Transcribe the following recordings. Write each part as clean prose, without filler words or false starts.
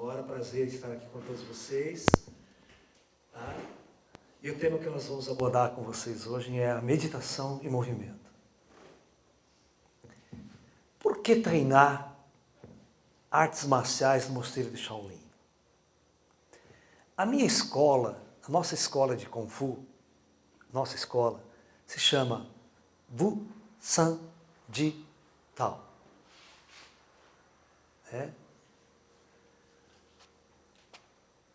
Agora, prazer estar aqui com todos vocês. Tá? E o tema que nós vamos abordar com vocês hoje é a meditação e movimento. Por que treinar artes marciais no mosteiro de Shaolin? A minha escola, a nossa escola de Kung Fu, nossa escola, se chama Wu San Ji Tao.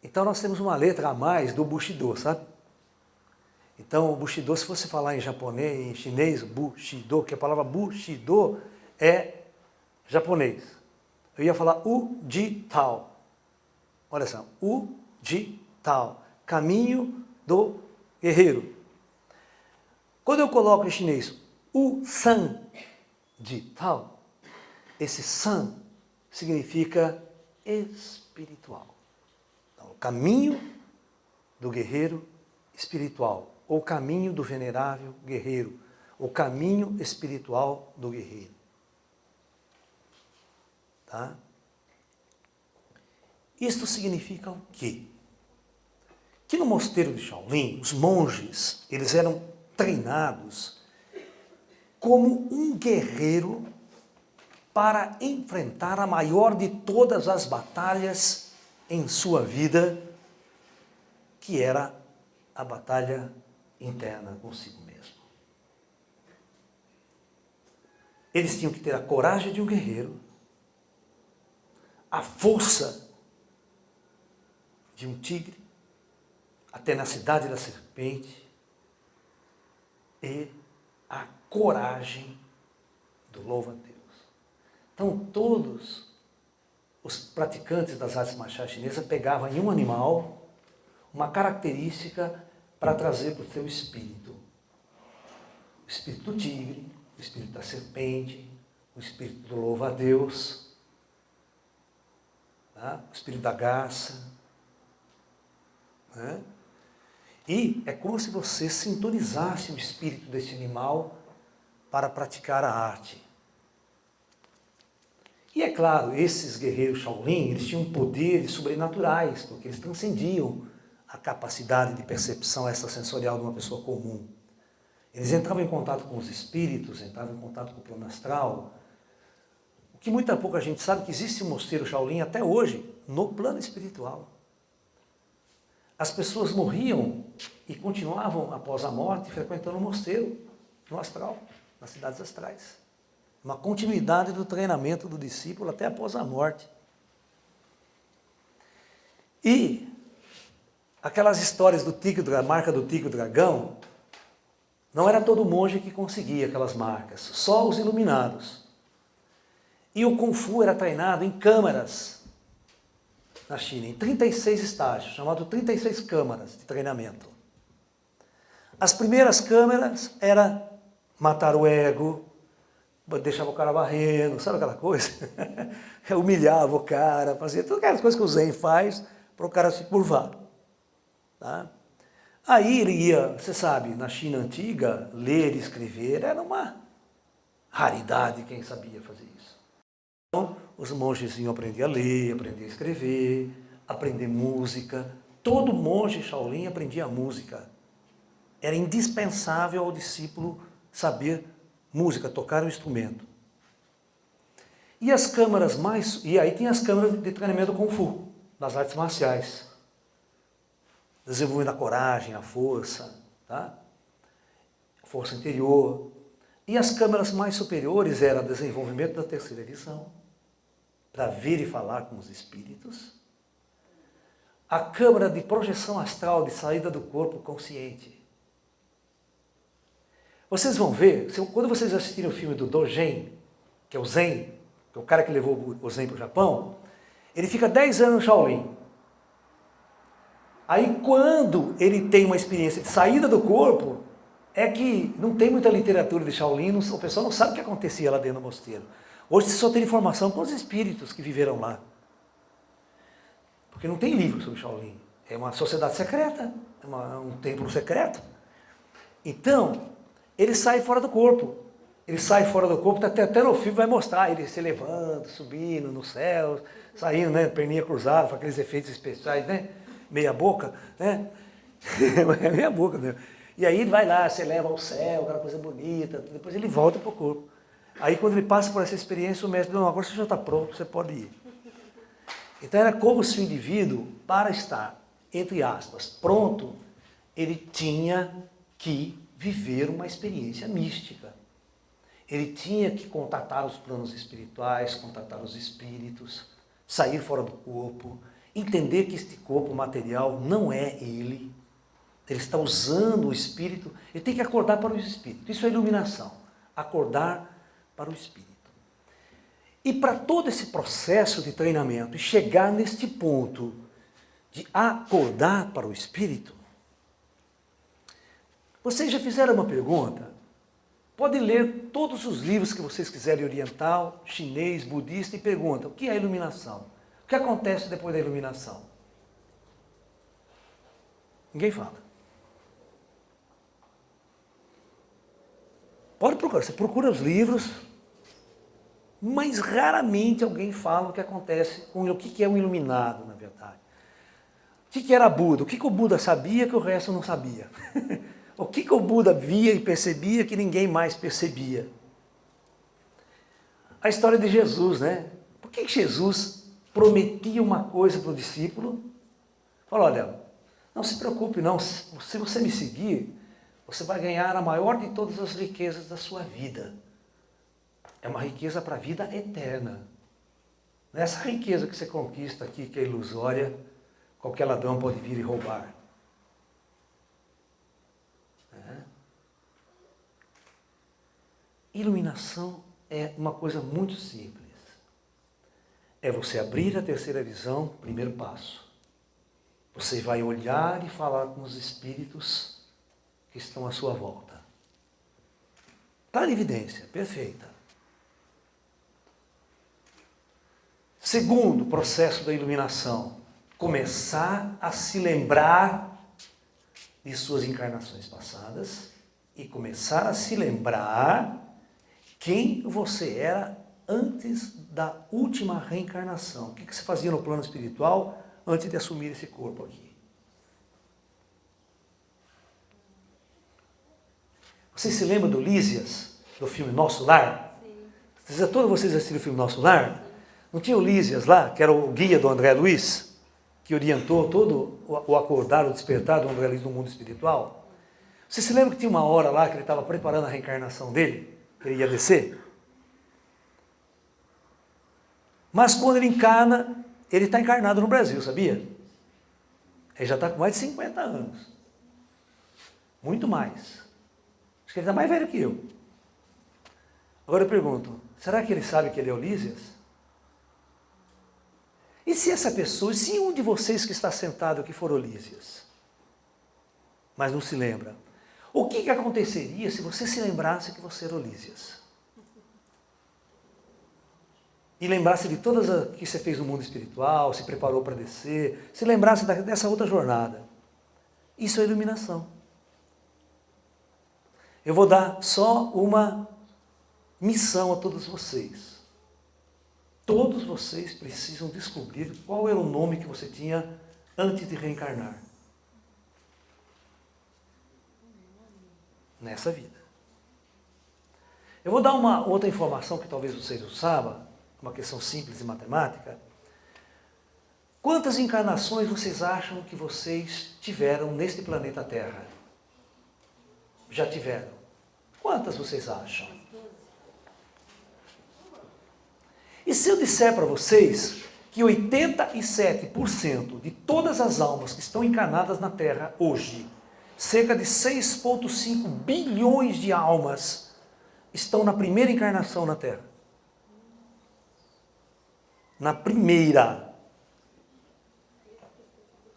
Então nós temos uma letra a mais do Bushido, sabe? Então o Bushido, se você falar em japonês, em chinês, Bushido, que a palavra Bushido é japonês. Eu ia falar U-Ji Tao. Olha só, U-Ji Tao, caminho do guerreiro. Quando eu coloco em chinês U-San Ji Tao, esse San significa espiritual. Então, o caminho do guerreiro espiritual, ou caminho do venerável guerreiro, o caminho espiritual do guerreiro. Tá? Isto significa o quê? Que no mosteiro de Shaolin, os monges, eles eram treinados como um guerreiro para enfrentar a maior de todas as batalhas em sua vida, que era a batalha interna consigo mesmo. Eles tinham que ter a coragem de um guerreiro, a força de um tigre, a tenacidade da serpente e a coragem do louva-a-Deus. Então todos os praticantes das artes marciais chinesas pegavam em um animal uma característica para trazer para o seu espírito. O espírito do tigre, o espírito da serpente, o espírito do louva-a-Deus, tá? O espírito da garça. Né? E é como se você sintonizasse o espírito desse animal para praticar a arte. E é claro, esses guerreiros Shaolin, eles tinham poderes sobrenaturais, porque eles transcendiam a capacidade de percepção extrasensorial de uma pessoa comum. Eles entravam em contato com os espíritos, entravam em contato com o plano astral. O que muita pouca gente sabe que existe um mosteiro Shaolin até hoje, no plano espiritual. As pessoas morriam e continuavam, após a morte, frequentando o mosteiro, no astral, nas cidades astrais. Uma continuidade do treinamento do discípulo até após a morte. E aquelas histórias do tigre, da marca do tigre e do dragão, não era todo monge que conseguia aquelas marcas, só os iluminados. E o Kung Fu era treinado em câmaras na China, em 36 estágios, chamado 36 câmaras de treinamento. As primeiras câmaras era matar o ego, deixava o cara varrendo, sabe aquela coisa? Humilhava o cara, fazia todas aquelas coisas que o Zen faz para o cara se curvar. Tá? Aí ele ia, você sabe, na China antiga, ler e escrever era uma raridade quem sabia fazer isso. Então, os monges iam aprender a ler, aprender a escrever, aprender música. Todo monge Shaolin aprendia música. Era indispensável ao discípulo saber música, tocar um instrumento. E as câmaras mais... E aí tem as câmaras de treinamento do Kung Fu, das artes marciais. Desenvolvendo a coragem, a força, tá? A força interior. E as câmaras mais superiores eram o desenvolvimento da terceira visão, para ver e falar com os espíritos. A câmara de projeção astral, de saída do corpo consciente. Vocês vão ver, quando vocês assistirem o filme do Dogen, que é o Zen, que é o cara que levou o Zen para o Japão, ele fica 10 anos no Shaolin. Aí quando ele tem uma experiência de saída do corpo, é que não tem muita literatura de Shaolin, o pessoal não sabe o que acontecia lá dentro do mosteiro. Hoje você só tem informação com os espíritos que viveram lá. Porque não tem livro sobre Shaolin. É uma sociedade secreta, um templo secreto. Então, ele sai fora do corpo. Ele sai fora do corpo, até no filme vai mostrar ele se levando, subindo no céu, saindo, né, perninha cruzada, com aqueles efeitos especiais, né, meia boca, né, meia boca mesmo. E aí ele vai lá, se eleva ao céu, aquela coisa bonita, depois ele volta para o corpo. Aí quando ele passa por essa experiência, o mestre diz, não, agora você já está pronto, você pode ir. Então era como se o indivíduo, para estar, entre aspas, pronto, ele tinha que viver uma experiência mística. Ele tinha que contatar os planos espirituais, contatar os espíritos, sair fora do corpo, entender que este corpo material não é ele. Ele está usando o espírito, ele tem que acordar para o espírito. Isso é iluminação, acordar para o espírito. E para todo esse processo de treinamento e chegar neste ponto de acordar para o espírito, vocês já fizeram uma pergunta? Podem ler todos os livros que vocês quiserem, oriental, chinês, budista, e perguntam, o que é a iluminação? O que acontece depois da iluminação? Ninguém fala. Pode procurar, você procura os livros, mas raramente alguém fala o que acontece com o que é um iluminado, na verdade. O que era Buda? O que o Buda sabia que o resto não sabia? O que o Buda via e percebia que ninguém mais percebia? A história de Jesus, né? Por que Jesus prometia uma coisa para o discípulo? Falou, olha, não se preocupe não, se você me seguir, você vai ganhar a maior de todas as riquezas da sua vida. É uma riqueza para a vida eterna. Não é essa riqueza que você conquista aqui, que é ilusória, qualquer ladrão pode vir e roubar. Iluminação é uma coisa muito simples. É você abrir a terceira visão, primeiro passo. Você vai olhar e falar com os espíritos que estão à sua volta. Está em evidência, perfeita. Segundo processo da iluminação, começar a se lembrar de suas encarnações passadas e começar a se lembrar quem você era antes da última reencarnação. O que você fazia no plano espiritual antes de assumir esse corpo aqui? Vocês se lembram do Lísias, do filme Nosso Lar? Sim. Todos vocês assistiram o filme Nosso Lar? Não tinha o Lísias lá, que era o guia do André Luiz, que orientou todo o acordar, o despertar do André Luiz no mundo espiritual? Você se lembra que tinha uma hora lá que ele estava preparando a reencarnação dele? Ele ia descer? Mas quando ele encarna, ele está encarnado no Brasil, sabia? Ele já está com mais de 50 anos. Muito mais. Acho que ele está mais velho que eu. Agora eu pergunto, será que ele sabe que ele é o Lísias? E se essa pessoa, se um de vocês que está sentado aqui for o Lísias, mas não se lembra, o que aconteceria se você se lembrasse que você era o Lísias? E lembrasse de todas as que você fez no mundo espiritual, se preparou para descer, se lembrasse dessa outra jornada. Isso é iluminação. Eu vou dar só uma missão a todos vocês. Todos vocês precisam descobrir qual era o nome que você tinha antes de reencarnar. Nessa vida. Eu vou dar uma outra informação que talvez vocês não saibam, uma questão simples de matemática. Quantas encarnações vocês acham que vocês tiveram neste planeta Terra? Já tiveram? Quantas vocês acham? E se eu disser para vocês que 87% de todas as almas que estão encarnadas na Terra hoje, cerca de 6,5 bilhões de almas, estão na primeira encarnação na Terra? Na primeira.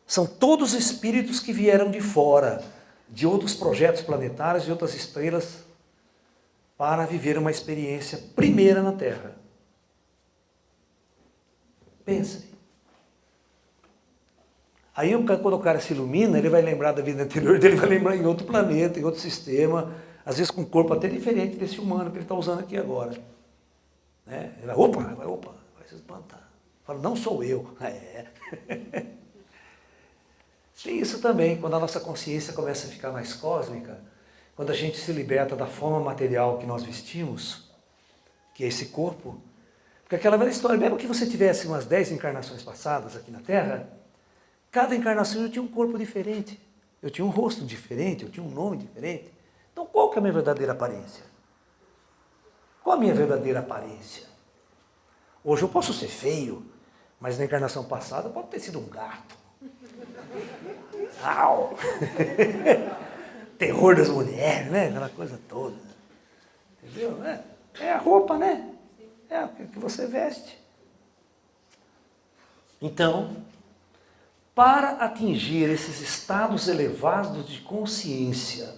São todos espíritos que vieram de fora, de outros projetos planetários, de outras estrelas, para viver uma experiência primeira na Terra. Pensem. Aí quando o cara se ilumina, ele vai lembrar da vida anterior dele, vai lembrar em outro planeta, em outro sistema, Às vezes com um corpo até diferente desse humano que ele está usando aqui agora. Né? Ele vai, opa, vai se espantar. Fala, não sou eu. É. Tem isso também, quando a nossa consciência começa a ficar mais cósmica, quando a gente se liberta da forma material que nós vestimos, que é esse corpo, porque aquela velha história, mesmo que você tivesse umas 10 encarnações passadas aqui na Terra, cada encarnação eu tinha um corpo diferente, eu tinha um rosto diferente, eu tinha um nome diferente. Então qual que é a minha verdadeira aparência? Qual a minha verdadeira aparência? Hoje eu posso ser feio, mas na encarnação passada pode ter sido um gato. Au! Terror das mulheres, né? Aquela coisa toda. Entendeu? É a roupa, né? É o que você veste. Então, para atingir esses estados elevados de consciência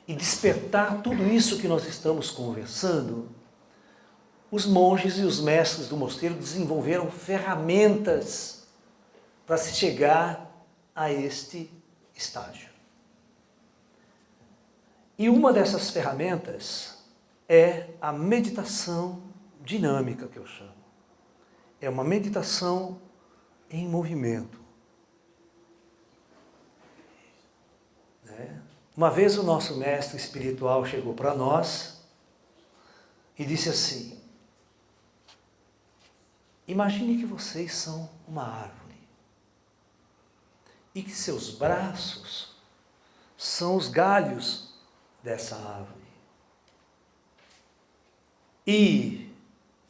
e despertar tudo isso que nós estamos conversando, os monges e os mestres do mosteiro desenvolveram ferramentas para se chegar a este estágio. E uma dessas ferramentas é a meditação dinâmica, que eu chamo. É uma meditação em movimento. Uma vez o nosso mestre espiritual chegou para nós e disse assim: imagine que vocês são uma árvore e que seus braços são os galhos dessa árvore e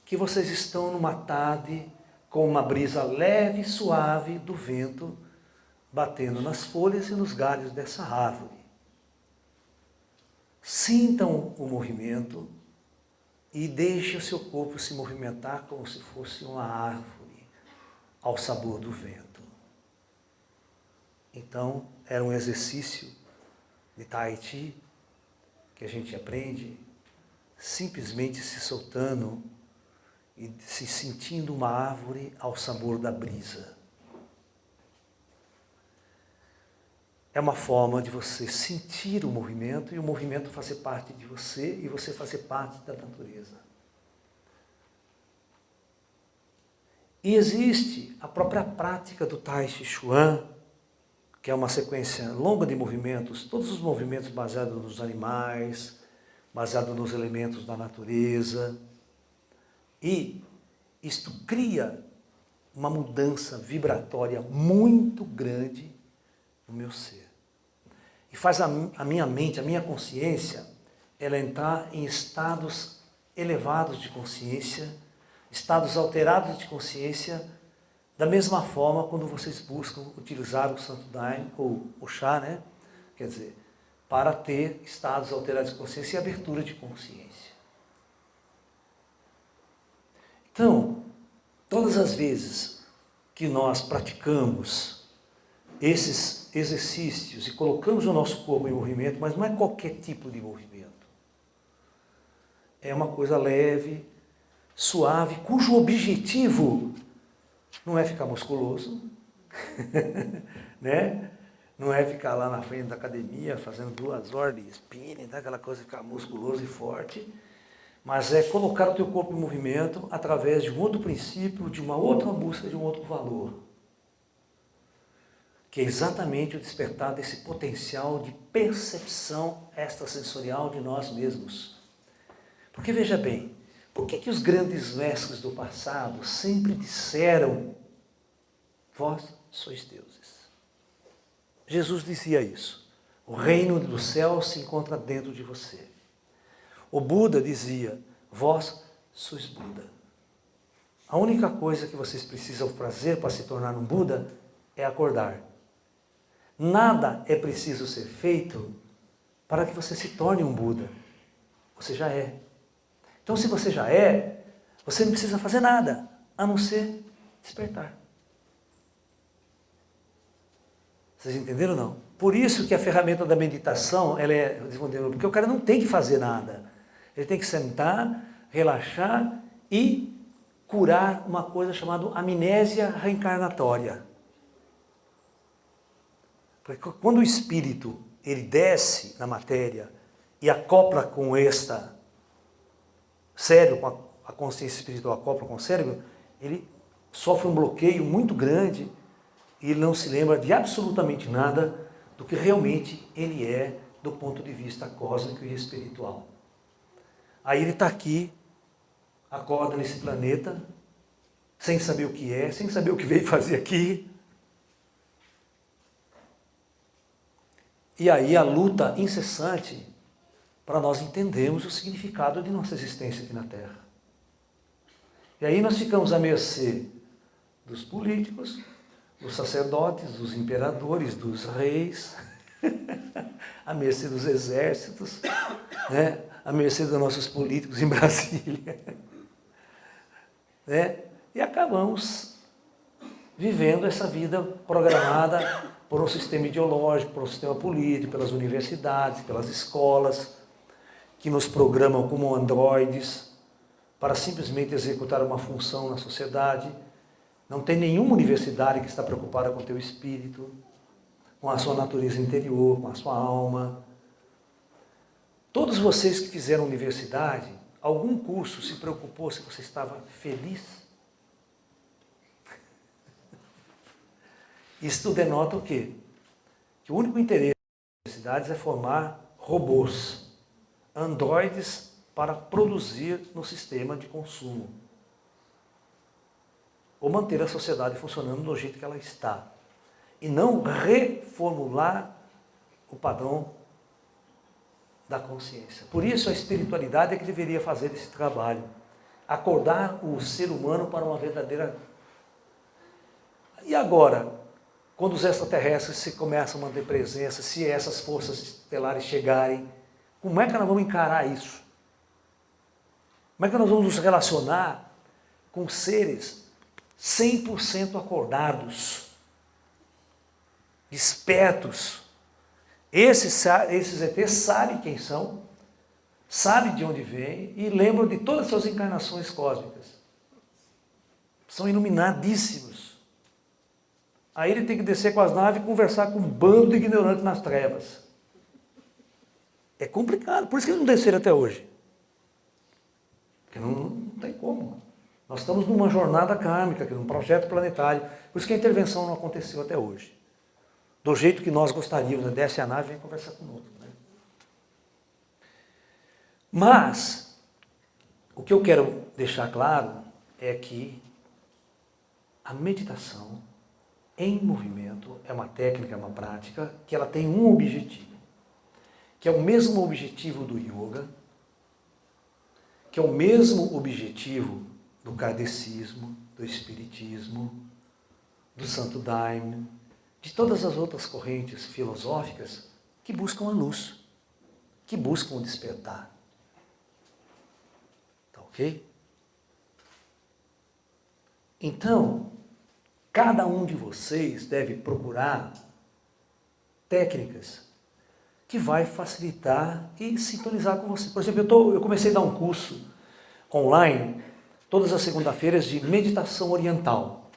que vocês estão numa tarde com uma brisa leve e suave do vento batendo nas folhas e nos galhos dessa árvore. Sintam o movimento e deixe o seu corpo se movimentar como se fosse uma árvore ao sabor do vento. Então, era um exercício de Tai Chi que a gente aprende simplesmente se soltando e se sentindo uma árvore ao sabor da brisa. É uma forma de você sentir o movimento e o movimento fazer parte de você e você fazer parte da natureza. E existe a própria prática do Tai Chi Chuan, que é uma sequência longa de movimentos, todos os movimentos baseados nos animais, baseados nos elementos da natureza. E isto cria uma mudança vibratória muito grande no meu ser. E faz a minha mente, a minha consciência, ela entrar em estados elevados de consciência, estados alterados de consciência, da mesma forma quando vocês buscam utilizar o Santo Daime, ou o chá, né? Quer dizer, para ter estados alterados de consciência e abertura de consciência. Então, todas as vezes que nós praticamos esses exercícios e colocamos o nosso corpo em movimento, mas não é qualquer tipo de movimento. É uma coisa leve, suave, cujo objetivo não é ficar musculoso, né? Não é ficar lá na frente da academia fazendo 2 horas de spinning, aquela coisa de ficar musculoso e forte, mas é colocar o teu corpo em movimento através de um outro princípio, de uma outra busca, de um outro valor, que é exatamente o despertar desse potencial de percepção extrasensorial de nós mesmos. Porque veja bem, por que os grandes mestres do passado sempre disseram: vós sois deuses? Jesus dizia isso. O reino do céu se encontra dentro de você. O Buda dizia: vós sois Buda. A única coisa que vocês precisam fazer para se tornar um Buda é acordar. Nada é preciso ser feito para que você se torne um Buda. Você já é. Então, se você já é, você não precisa fazer nada, a não ser despertar. Vocês entenderam ou não? Por isso que a ferramenta da meditação, ela é desenvolvida, porque o cara não tem que fazer nada. Ele tem que sentar, relaxar e curar uma coisa chamada amnésia reencarnatória. Porque quando o espírito ele desce na matéria e acopla com esta cérebro, com a consciência espiritual acopla com o cérebro, ele sofre um bloqueio muito grande e ele não se lembra de absolutamente nada do que realmente ele é do ponto de vista cósmico e espiritual. Aí ele está aqui, acorda nesse planeta, sem saber o que é, sem saber o que veio fazer aqui. E aí a luta incessante para nós entendermos o significado de nossa existência aqui na Terra. E aí nós ficamos à mercê dos políticos, dos sacerdotes, dos imperadores, dos reis, à mercê dos exércitos, né? À mercê dos nossos políticos em Brasília. Né? E acabamos vivendo essa vida programada por um sistema ideológico, por um sistema político, pelas universidades, pelas escolas, que nos programam como androides para simplesmente executar uma função na sociedade. Não tem nenhuma universidade que está preocupada com o teu espírito, com a sua natureza interior, com a sua alma. Todos vocês que fizeram universidade, algum curso se preocupou se você estava feliz? Isso denota o quê? Que o único interesse das universidades é formar robôs, androides para produzir no sistema de consumo. Ou manter a sociedade funcionando do jeito que ela está. E não reformular o padrão da consciência. Por isso a espiritualidade é que deveria fazer esse trabalho. Acordar o ser humano para uma verdadeira... E agora, quando os extraterrestres se começam a manter presença, se essas forças estelares chegarem, como é que nós vamos encarar isso? Como é que nós vamos nos relacionar com seres 100% acordados, espertos? Esses ETs sabem quem são, sabem de onde vêm e lembram de todas as suas encarnações cósmicas. São iluminadíssimos. Aí ele tem que descer com as naves e conversar com um bando de ignorantes nas trevas. É complicado, por isso que eles não desceram até hoje. Porque não tem como. Nós estamos numa jornada kármica, num projeto planetário. Por isso que a intervenção não aconteceu até hoje. Do jeito que nós gostaríamos, né? Desce a nave e vem conversar conosco. Né? Mas, o que eu quero deixar claro é que a meditação em movimento é uma técnica, é uma prática, que ela tem um objetivo, que é o mesmo objetivo do yoga, que é o mesmo objetivo do kardecismo, do espiritismo, do Santo Daime, de todas as outras correntes filosóficas que buscam a luz, que buscam o despertar. Tá ok? Então, cada um de vocês deve procurar técnicas que vai facilitar e sintonizar com você. Por exemplo, eu comecei a dar um curso online, todas as segundas-feiras, de meditação oriental.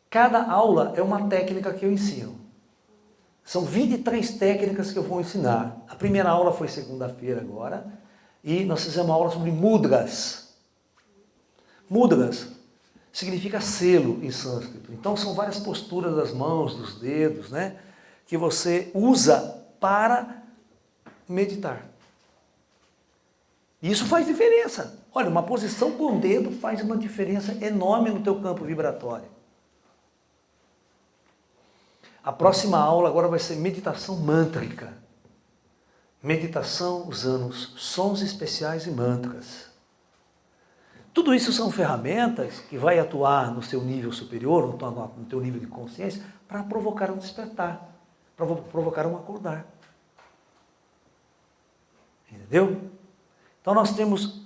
Cada aula é uma técnica que eu ensino. São 23 técnicas que eu vou ensinar. A primeira aula foi segunda-feira agora, e nós fizemos uma aula sobre mudras. Mudras significa selo em sânscrito. Então são várias posturas das mãos, dos dedos, né, que você usa para meditar. E isso faz diferença. Olha, uma posição com o dedo faz uma diferença enorme no teu campo vibratório. A próxima aula agora vai ser meditação mântrica. Meditação usando sons especiais e mantras. Tudo isso são ferramentas que vai atuar no seu nível superior, no teu nível de consciência, para provocar um despertar, para provocar um acordar. Entendeu? Então nós temos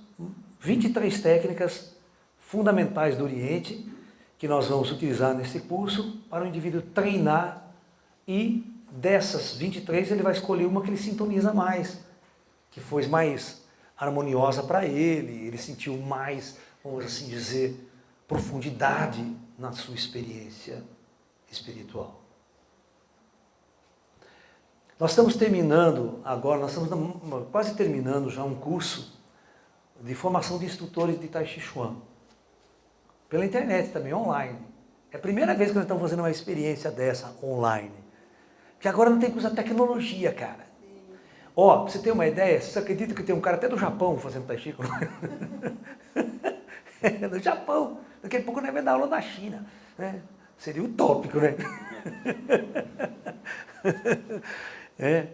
23 técnicas fundamentais do Oriente que nós vamos utilizar nesse curso para o indivíduo treinar, e dessas 23 ele vai escolher uma que ele sintoniza mais, que foi mais harmoniosa para ele sentiu mais, vamos assim dizer, profundidade na sua experiência espiritual. Nós estamos terminando agora, nós estamos quase terminando já um curso de formação de instrutores de Tai Chi Chuan. Pela internet também, online. É a primeira vez que nós estamos fazendo uma experiência dessa online. Porque agora não tem que usar tecnologia, cara. Ó, pra você ter uma ideia, você acredita que tem um cara até do Japão fazendo Tai Chi? É, do Japão. Daqui a pouco nós vamos dar aula da China. Né? Seria utópico, né? É.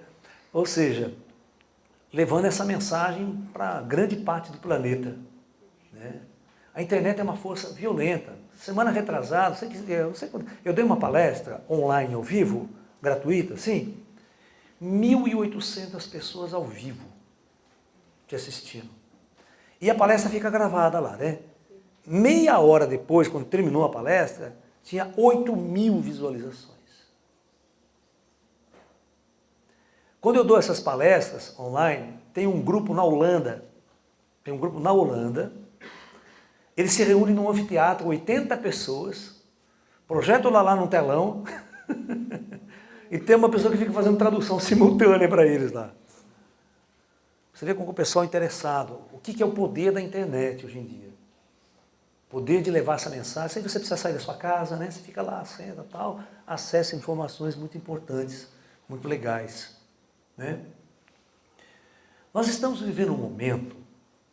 Ou seja, levando essa mensagem para grande parte do planeta. Né? A internet é uma força violenta. Semana retrasada, eu dei uma palestra online ao vivo, gratuita, sim, 1.800 pessoas ao vivo que assistiram. E a palestra fica gravada lá, né? Meia hora depois, quando terminou a palestra, tinha 8.000 visualizações. Quando eu dou essas palestras online, tem um grupo na Holanda, eles se reúnem num anfiteatro, 80 pessoas, projetam lá num telão, e tem uma pessoa que fica fazendo tradução simultânea para eles lá. Você vê como o pessoal é interessado. O que é o poder da internet hoje em dia? O poder de levar essa mensagem, sem você precisar sair da sua casa, né? Você fica lá, senta, tal, acessa informações muito importantes, muito legais. Né? Nós estamos vivendo um momento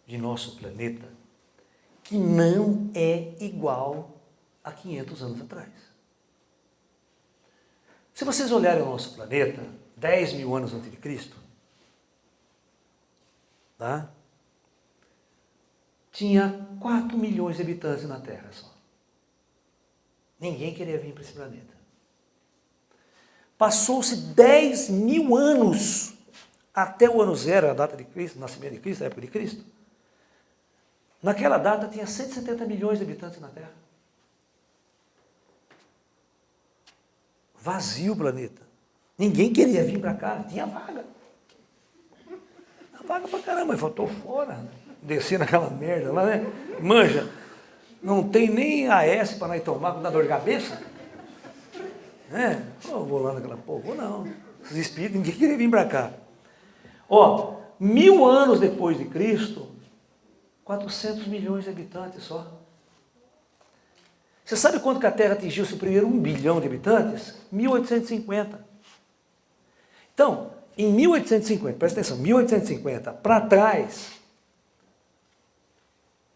de nosso planeta que não é igual a 500 anos atrás. Se vocês olharem o nosso planeta, 10.000 anos antes de Cristo, tá? Tinha 4 milhões de habitantes na Terra só. Ninguém queria vir para esse planeta. Passou-se 10.000 anos até o ano zero, a data de Cristo, o nascimento de Cristo, a época de Cristo. Naquela data tinha 170 milhões de habitantes na Terra. Vazio o planeta. Ninguém queria vir para cá, tinha vaga. Tinha vaga pra caramba, mas faltou fora. Descer naquela merda lá, né? Manja, não tem nem AS para nós tomar com dor de cabeça. Né? Eu vou lá naquela porra, vou não. Os espíritos, ninguém queria vir para cá. Ó, 1.000 anos depois de Cristo, 400 milhões de habitantes só. Você sabe quando que a Terra atingiu seu primeiro 1 bilhão de habitantes? 1850. Então, em 1850, presta atenção, 1850 para trás,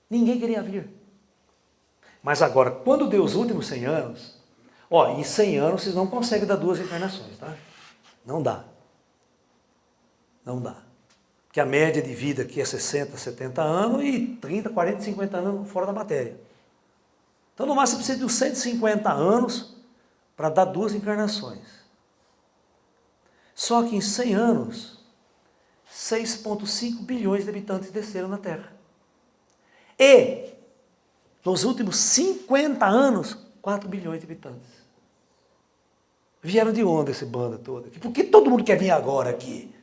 ninguém queria vir. Mas agora, quando deu os últimos 100 anos, ó, em 100 anos vocês não conseguem dar 2 encarnações, tá? Não dá. Não dá. Porque a média de vida aqui é 60, 70 anos e 30, 40, 50 anos fora da matéria. Então, no máximo, você precisa de uns 150 anos para dar 2 encarnações. Só que em 100 anos, 6,5 bilhões de habitantes desceram na Terra. E, nos últimos 50 anos, 4 bilhões de habitantes. Vieram de onde esse bando todo? Por que todo mundo quer vir agora aqui?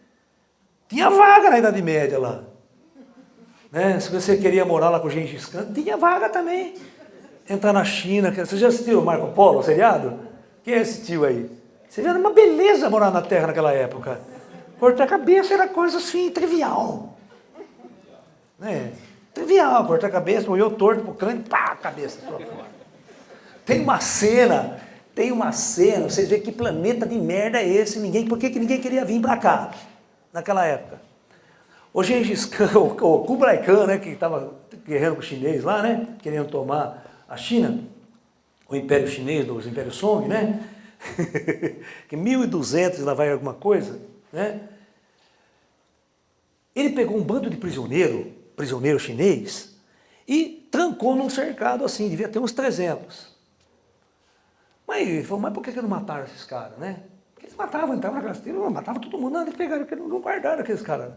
Tinha vaga na Idade Média lá. Né? Se você queria morar lá com o Gengis Khan, tinha vaga também. Entrar na China. Você já assistiu o Marco Polo, o seriado? Quem assistiu aí? Você vê, era uma beleza morar na Terra naquela época. Cortar a cabeça era coisa assim, trivial. Né? Trivial, cortar a cabeça, olhou torto pro crânio, pá, a cabeça só fora. Tem uma cena, vocês veem que planeta de merda é esse, por que ninguém queria vir para cá, naquela época? O Gengis Khan, o Kublai Khan, né, que estava guerreando com os chineses lá, né, querendo tomar a China, o Império Chinês, os Impérios Song, né, que 1.200 lá vai alguma coisa, né, ele pegou um bando de prisioneiro chinês, e trancou num cercado assim, devia ter uns 300. Mas ele falou, mas por que não mataram esses caras, né? Porque eles matavam, entravam na casa, matavam todo mundo, não, eles pegaram, porque não guardaram aqueles caras.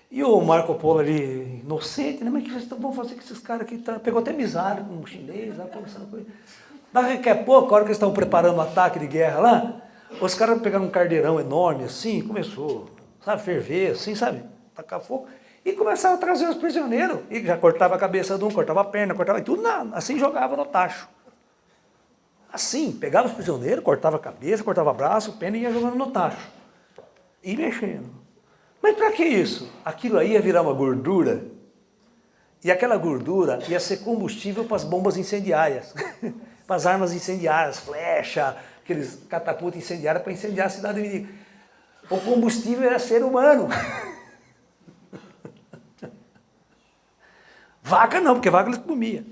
E o Marco Polo ali, inocente, né? Mas o que vocês vão fazer com esses caras aqui? Pegou até amizade com o chinês, lá, conversando com ele. Daqui a pouco, a hora que eles estavam preparando um ataque de guerra lá, os caras pegaram um cardeirão enorme assim, começou, sabe, ferver assim, sabe, tacar fogo, e começaram a trazer os prisioneiros, e já cortava a cabeça de um, cortava a perna, cortava tudo, assim jogava no tacho. Assim, pegava os prisioneiros, cortava a cabeça, cortava braço, pena e ia jogando no tacho. E mexendo. Mas para que isso? Aquilo aí ia virar uma gordura, e aquela gordura ia ser combustível para as bombas incendiárias, para as armas incendiárias, flecha, aqueles catapultas incendiários para incendiar a cidade inimiga. O combustível era ser humano. Vaca não, porque vaca eles comiam.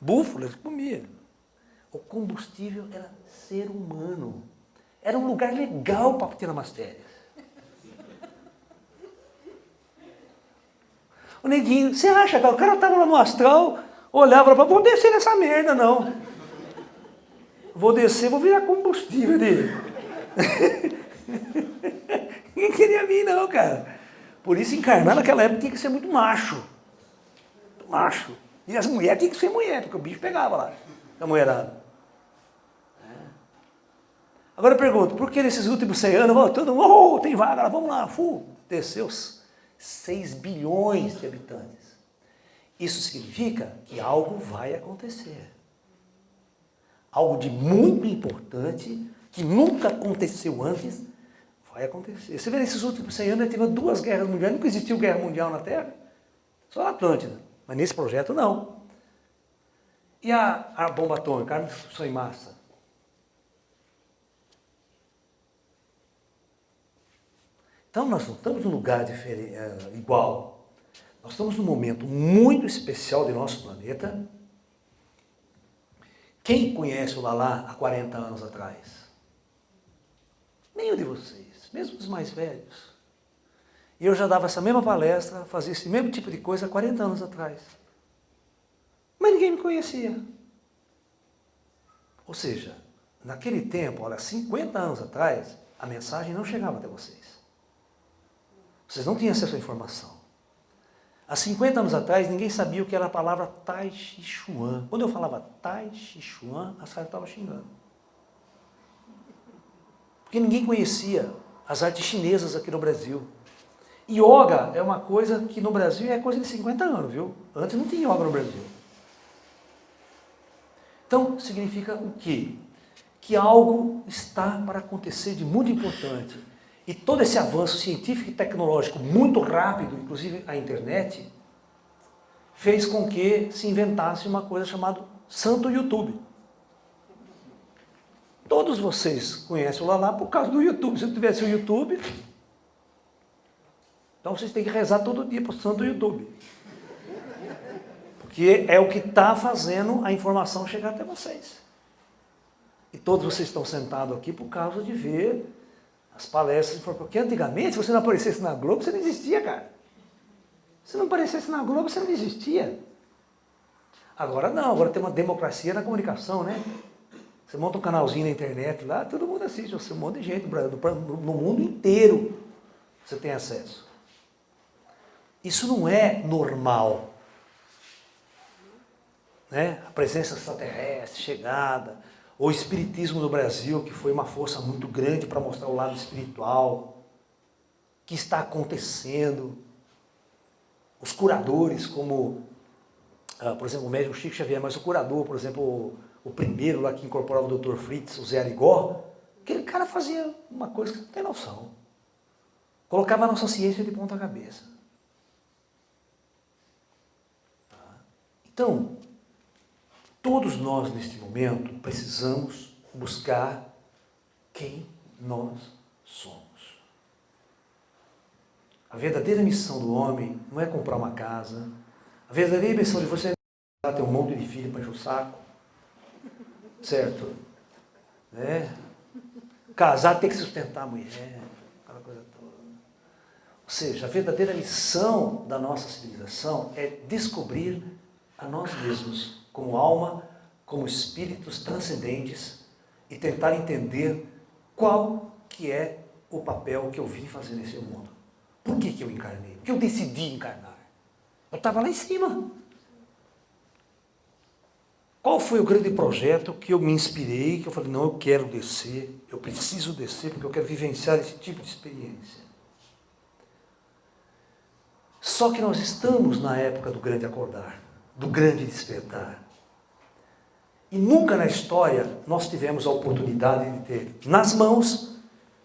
Búfalo eles comiam. O combustível era ser humano. Era um lugar legal para tirar umas férias. O neguinho, você acha que o cara estava lá no astral, olhava para, vou descer nessa merda não. Vou descer, vou virar combustível dele. Ninguém queria vir não, cara. Por isso encarnar naquela época tinha que ser muito macho. Muito macho. E as mulheres tinham que ser mulher, porque o bicho pegava lá, a mulherada. Agora eu pergunto, por que nesses últimos 100 anos, todo mundo, tem vaga lá, vamos lá, desceu 6 bilhões de habitantes. Isso significa que algo vai acontecer. Algo de muito importante, que nunca aconteceu antes, vai acontecer. Você vê, nesses últimos 100 anos, teve 2 guerras mundiais, nunca existiu guerra mundial na Terra, só na Atlântida, mas nesse projeto não. E a bomba atômica, a arma de destruição em massa? Então nós não estamos num lugar igual. Nós estamos num momento muito especial de nosso planeta. Quem conhece o Lalá há 40 anos atrás? Nenhum de vocês, mesmo os mais velhos. E eu já dava essa mesma palestra, fazia esse mesmo tipo de coisa há 40 anos atrás. Mas ninguém me conhecia. Ou seja, naquele tempo, olha, 50 anos atrás, a mensagem não chegava até vocês. Vocês não tinham acesso à informação. Há 50 anos atrás, ninguém sabia o que era a palavra Tai Chi Chuan. Quando eu falava Tai Chi Chuan, a senhora estava xingando. Porque ninguém conhecia as artes chinesas aqui no Brasil. Yoga é uma coisa que no Brasil é coisa de 50 anos, viu? Antes não tinha yoga no Brasil. Então, significa o quê? Que algo está para acontecer de muito importante. E todo esse avanço científico e tecnológico muito rápido, inclusive a internet, fez com que se inventasse uma coisa chamada Santo YouTube. Todos vocês conhecem o Lalá por causa do YouTube. Se não tivesse o YouTube, então vocês têm que rezar todo dia para o Santo YouTube. Porque é o que está fazendo a informação chegar até vocês. E todos vocês estão sentados aqui por causa de ver as palestras, porque antigamente, se você não aparecesse na Globo, você não existia, cara. Se não aparecesse na Globo, você não existia. Agora não, agora tem uma democracia na comunicação, né? Você monta um canalzinho na internet lá, todo mundo assiste, um monte de gente no mundo inteiro você tem acesso. Isso não é normal. Né? A presença extraterrestre, chegada, o espiritismo no Brasil, que foi uma força muito grande para mostrar o lado espiritual, que está acontecendo. Os curadores, como, por exemplo, o médico Chico Xavier, mas o curador, por exemplo, o primeiro lá que incorporava o Dr. Fritz, o Zé Arigó, aquele cara fazia uma coisa que não tem noção. Colocava a nossa ciência de ponta cabeça. Então, todos nós, neste momento, precisamos buscar quem nós somos. A verdadeira missão do homem não é comprar uma casa. A verdadeira missão de você é ter um monte de filho para encher o saco. Certo? Né? Casar tem que sustentar a mulher, aquela coisa toda. Ou seja, a verdadeira missão da nossa civilização é descobrir a nós mesmos, como alma, como espíritos transcendentes, e tentar entender qual que é o papel que eu vim fazer nesse mundo. Por que eu encarnei? Por que eu decidi encarnar? Eu estava lá em cima. Qual foi o grande projeto que eu me inspirei, que eu falei, não, eu quero descer, eu preciso descer, porque eu quero vivenciar esse tipo de experiência. Só que nós estamos na época do grande acordar, do grande despertar. E nunca na história nós tivemos a oportunidade de ter nas mãos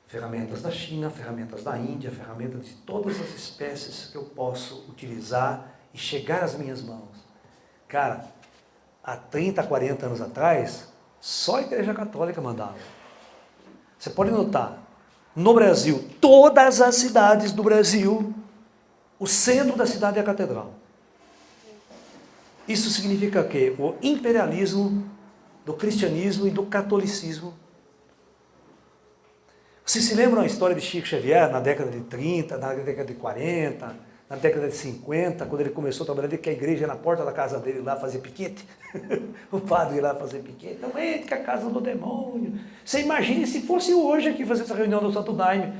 Ferramentas da China, ferramentas da Índia, ferramentas de todas as espécies que eu posso utilizar e chegar às minhas mãos. Cara, há 30, 40 anos atrás, só a Igreja Católica mandava. Você pode notar, no Brasil, todas as cidades do Brasil, o centro da cidade é a catedral. Isso significa que o imperialismo do cristianismo e do catolicismo. Vocês se lembram a história de Chico Xavier na década de 30, na década de 40, na década de 50, quando ele começou a trabalhar, que a igreja ia na porta da casa dele lá fazer piquete? O padre ia lá fazer piquete. Não entre que é a casa do demônio. Você imagine se fosse hoje aqui fazer essa reunião do Santo Daime.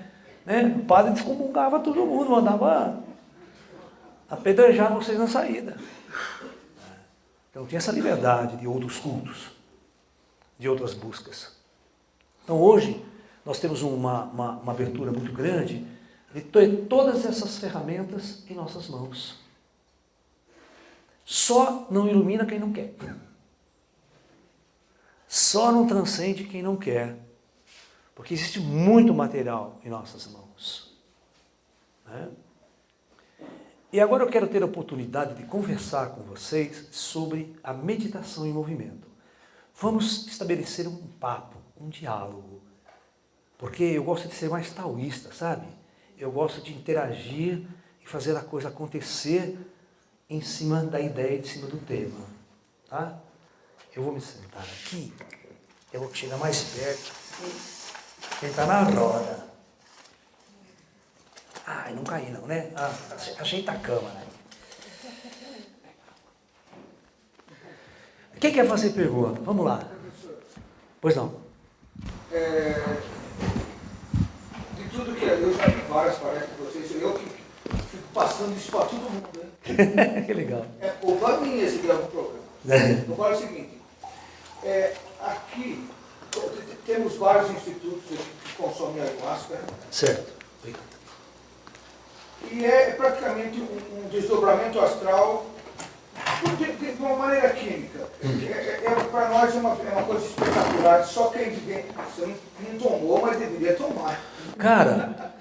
Né? O padre descomungava todo mundo, mandava apedrejar vocês na saída. Então tinha essa liberdade de outros cultos, de outras buscas. Então hoje nós temos uma abertura muito grande de ter todas essas ferramentas em nossas mãos. Só não ilumina quem não quer. Só não transcende quem não quer. Porque existe muito material em nossas mãos. Né? E agora eu quero ter a oportunidade de conversar com vocês sobre a meditação em movimento. Vamos estabelecer um papo, um diálogo. Porque eu gosto de ser mais taoísta, sabe? Eu gosto de interagir e fazer a coisa acontecer em cima da ideia, em cima do tema. Tá? Eu vou me sentar aqui, eu vou chegar mais perto e tentar na roda. Ai, não caí não, né? Ajeita a cama, né? Quem quer fazer pergunta? Vamos lá. Pois não. De tudo que eu já vi várias palestras com vocês, eu que fico passando isso para todo mundo, né? Que legal. Ou para mim esse aqui é um problema. Agora é o seguinte, aqui temos vários institutos que consomem ayahuasca. Certo. E é praticamente um desdobramento astral de uma maneira química. Para nós é uma coisa espetacular, só quem você não tomou, mas deveria tomar. Cara,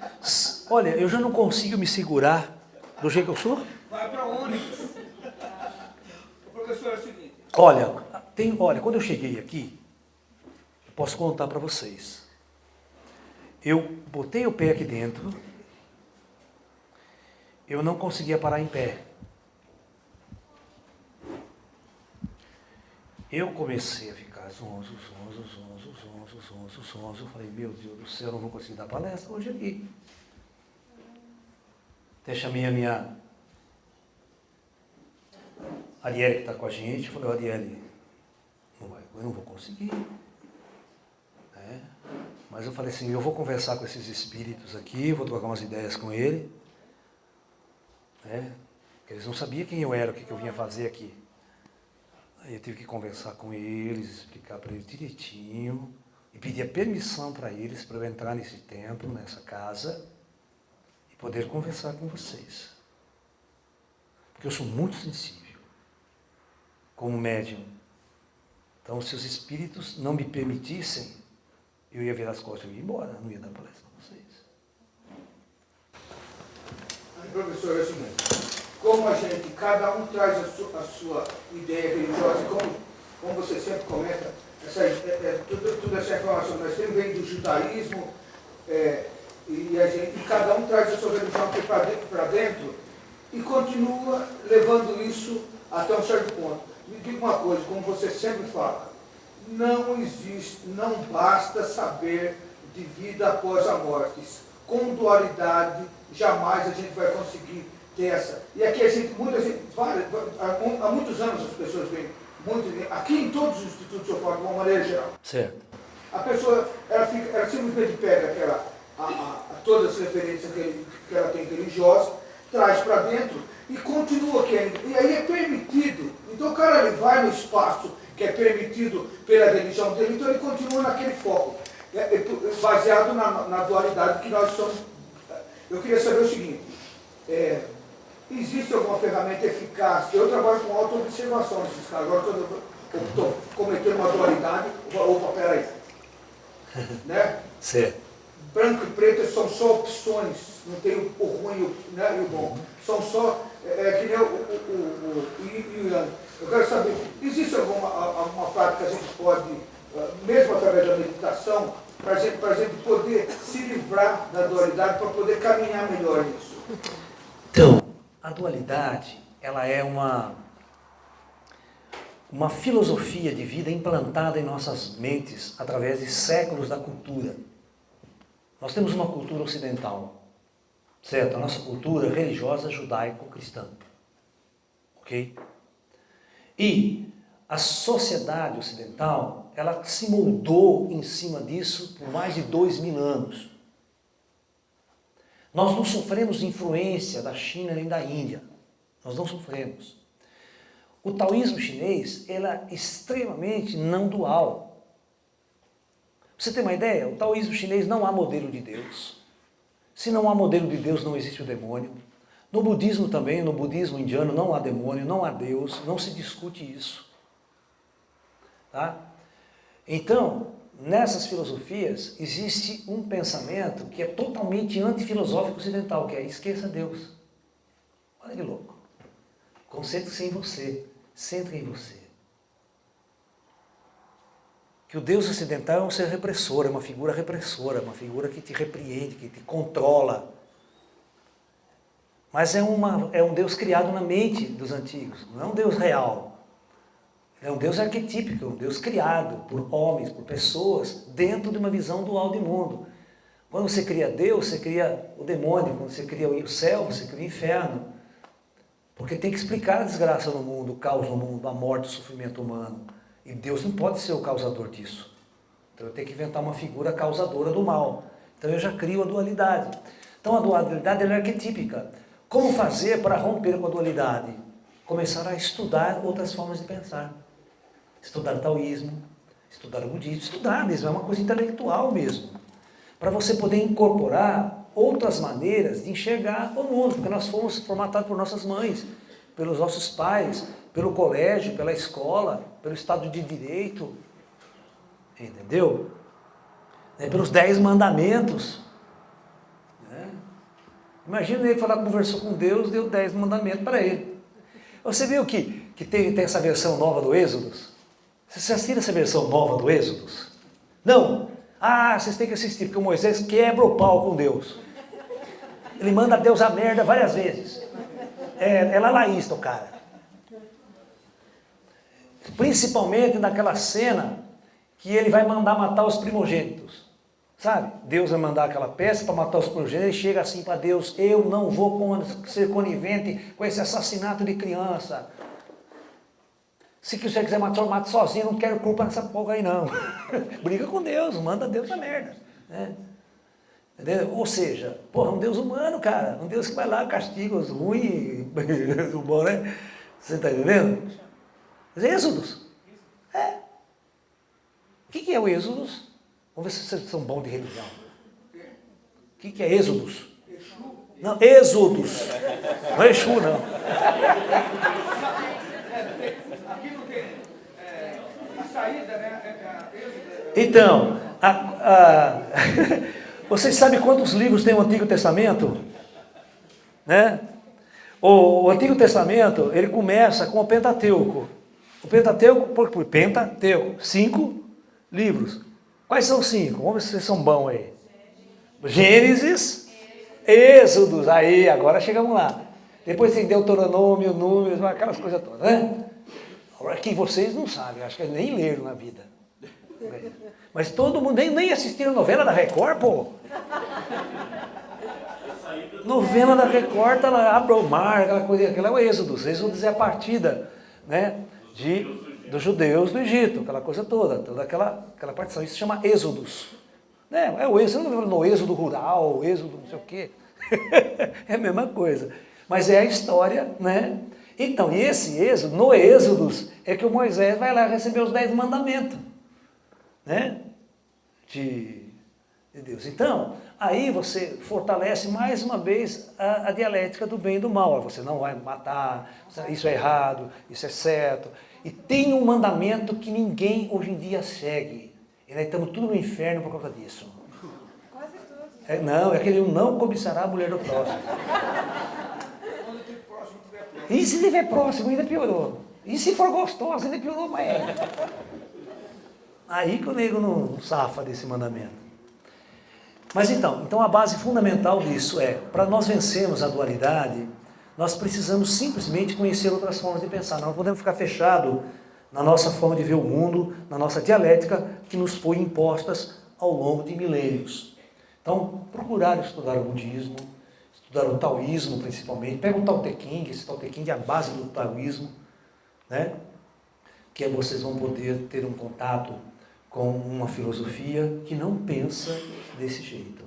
olha, eu já não consigo me segurar do jeito que eu sou. Vai para onde? O professor é o seguinte. Olha, quando eu cheguei aqui, eu posso contar para vocês. Eu botei o pé aqui dentro, eu não conseguia parar em pé. Eu comecei a ficar zonzo. Eu falei, meu Deus do céu, eu não vou conseguir dar palestra hoje aqui. Até chamei a minha Arielle, que está com a gente, eu falei, Arielle, eu não vou conseguir. Mas eu falei assim, eu vou conversar com esses espíritos aqui, vou trocar umas ideias com ele. Eles não sabiam quem eu era, o que eu vinha fazer aqui. Aí eu tive que conversar com eles, explicar para eles direitinho, e pedir a permissão para eles, para eu entrar nesse templo, nessa casa, e poder conversar com vocês. Porque eu sou muito sensível, como médium. Então, se os espíritos não me permitissem, eu ia virar as costas e ia embora, não ia dar palestra para vocês. Professor, é o seguinte, como a gente, cada um traz a sua ideia religiosa, como você sempre comenta, toda essa informação, nós temos vem do judaísmo, e cada um traz a sua religião aqui para dentro, e continua levando isso até um certo ponto. Me diga uma coisa, como você sempre fala, não existe, não basta saber de vida após a morte. Com dualidade, jamais a gente vai conseguir ter essa. E aqui há muitos anos as pessoas vêm, aqui em todos os institutos eu falo de uma maneira geral. Certo. A pessoa, ela simplesmente pega todas as referências que ela tem religiosas, traz para dentro e continua querendo. E aí é permitido. Então o cara ele vai no espaço que é permitido pela religião dele, então ele continua naquele foco. Baseado na dualidade que nós somos. Eu queria saber o seguinte, existe alguma ferramenta eficaz? Eu trabalho com auto-observação nesses casos, agora quando eu estou cometendo uma dualidade, opa, peraí. Né? Certo. branco e preto são só opções, não tem o ruim né, e o bom. São só, que nem o Yang. Eu quero saber, existe alguma prática que a gente pode, mesmo através da meditação, para a gente poder se livrar da dualidade, para poder caminhar melhor nisso? Então, a dualidade, ela é uma filosofia de vida implantada em nossas mentes através de séculos da cultura. Nós temos uma cultura ocidental, certo? A nossa cultura religiosa judaico-cristã, ok? E a sociedade ocidental, ela se moldou em cima disso por mais de 2000 anos. Nós não sofremos influência da China nem da Índia. Nós não sofremos. O taoísmo chinês, ele é extremamente não dual. Pra você ter uma ideia, o taoísmo chinês não há modelo de Deus. Se não há modelo de Deus, não existe o demônio. No budismo também, no budismo indiano, não há demônio, não há Deus, não se discute isso. Tá? Então, nessas filosofias, existe um pensamento que é totalmente antifilosófico ocidental, que é esqueça Deus. Olha que louco. Concentre-se em você, centre em você. Que o Deus ocidental é um ser repressor, é uma figura repressora, uma figura que te repreende, que te controla. Mas é um Deus criado na mente dos antigos, não é um Deus real. É um Deus arquetípico, um Deus criado por homens, por pessoas, dentro de uma visão dual de mundo. Quando você cria Deus, você cria o demônio. Quando você cria o céu, você cria o inferno. Porque tem que explicar a desgraça no mundo, o caos no mundo, a morte, o sofrimento humano. E Deus não pode ser o causador disso. Então eu tenho que inventar uma figura causadora do mal. Então eu já crio a dualidade. Então a dualidade é arquetípica. Como fazer para romper com a dualidade? Começar a estudar outras formas de pensar. Estudar o taoísmo, estudar o budismo, estudar mesmo, é uma coisa intelectual mesmo. Para você poder incorporar outras maneiras de enxergar o mundo, porque nós fomos formatados por nossas mães, pelos nossos pais, pelo colégio, pela escola, pelo Estado de Direito, entendeu? Pelos 10 mandamentos. Imagina ele falar, conversou com Deus, deu 10 mandamentos para ele. Você viu que tem essa versão nova do Êxodo? Vocês assistiram essa versão nova do Êxodo? Não? Ah, vocês têm que assistir, porque o Moisés quebra o pau com Deus. Ele manda Deus a merda várias vezes. É lalaísta o cara. Principalmente naquela cena que ele vai mandar matar os primogênitos. Sabe? Deus vai mandar aquela peça para matar os primogênitos. Ele chega assim para Deus, eu não vou ser conivente com esse assassinato de criança. Se você quiser matar, mate sozinho, não quero culpa nessa porra aí não. Briga com Deus, manda Deus a merda. Né? Entendeu? Ou seja, porra, um Deus humano, cara. Um Deus que vai lá, castiga os ruins, o bom, né? Você está entendendo? Êxodos. O que é o Êxodos? Vamos ver se vocês são bons de religião. O que é Êxodos? Não, Êxodos. Não é Exu, não. Aqui não tem a saída, né? Então, vocês sabem quantos livros tem o Antigo Testamento? Né? O Antigo Testamento, ele começa com o Pentateuco. O Pentateuco, por Pentateuco, 5 livros. Quais são os 5? Vamos ver se vocês são bons aí. Gênesis, Êxodos, aí, agora chegamos lá. Depois tem Deuteronômio, Números, aquelas coisas todas, né? Agora que vocês não sabem, acho que nem leram na vida. Mas todo mundo, nem assistiram a novela da Record, pô. Novela da Record, tá lá, abre o mar, aquela coisa, aquela é o Êxodos. Êxodos é a partida, né, dos judeus do Egito, aquela coisa toda aquela partição. Isso se chama Êxodos. É o Êxodo, não no Êxodo rural, Êxodo não sei o quê. É a mesma coisa. Mas é a história, né? Então, e esse Êxodo, no Êxodos, é que o Moisés vai lá receber os 10 mandamentos, né? De Deus. Então, aí você fortalece mais uma vez a dialética do bem e do mal. Você não vai matar, isso é errado, isso é certo. E tem um mandamento que ninguém hoje em dia segue. E nós estamos tudo no inferno por causa disso. Quase tudo. Não, é aquele não cobiçará a mulher do próximo. Quando tem próximo, tiver próximo. E se tiver próximo, ainda piorou. E se for gostosa, ainda piorou mais. Aí que o nego não safa desse mandamento. Mas então a base fundamental disso é, para nós vencermos a dualidade, nós precisamos simplesmente conhecer outras formas de pensar. Nós não podemos ficar fechados na nossa forma de ver o mundo, na nossa dialética, que nos foi impostas ao longo de milênios. Então, procurar estudar o budismo, estudar o taoísmo principalmente. Pega o Tao Te Ching, esse Tao Te Ching é a base do taoísmo, né? Que aí vocês vão poder ter um contato com uma filosofia que não pensa desse jeito.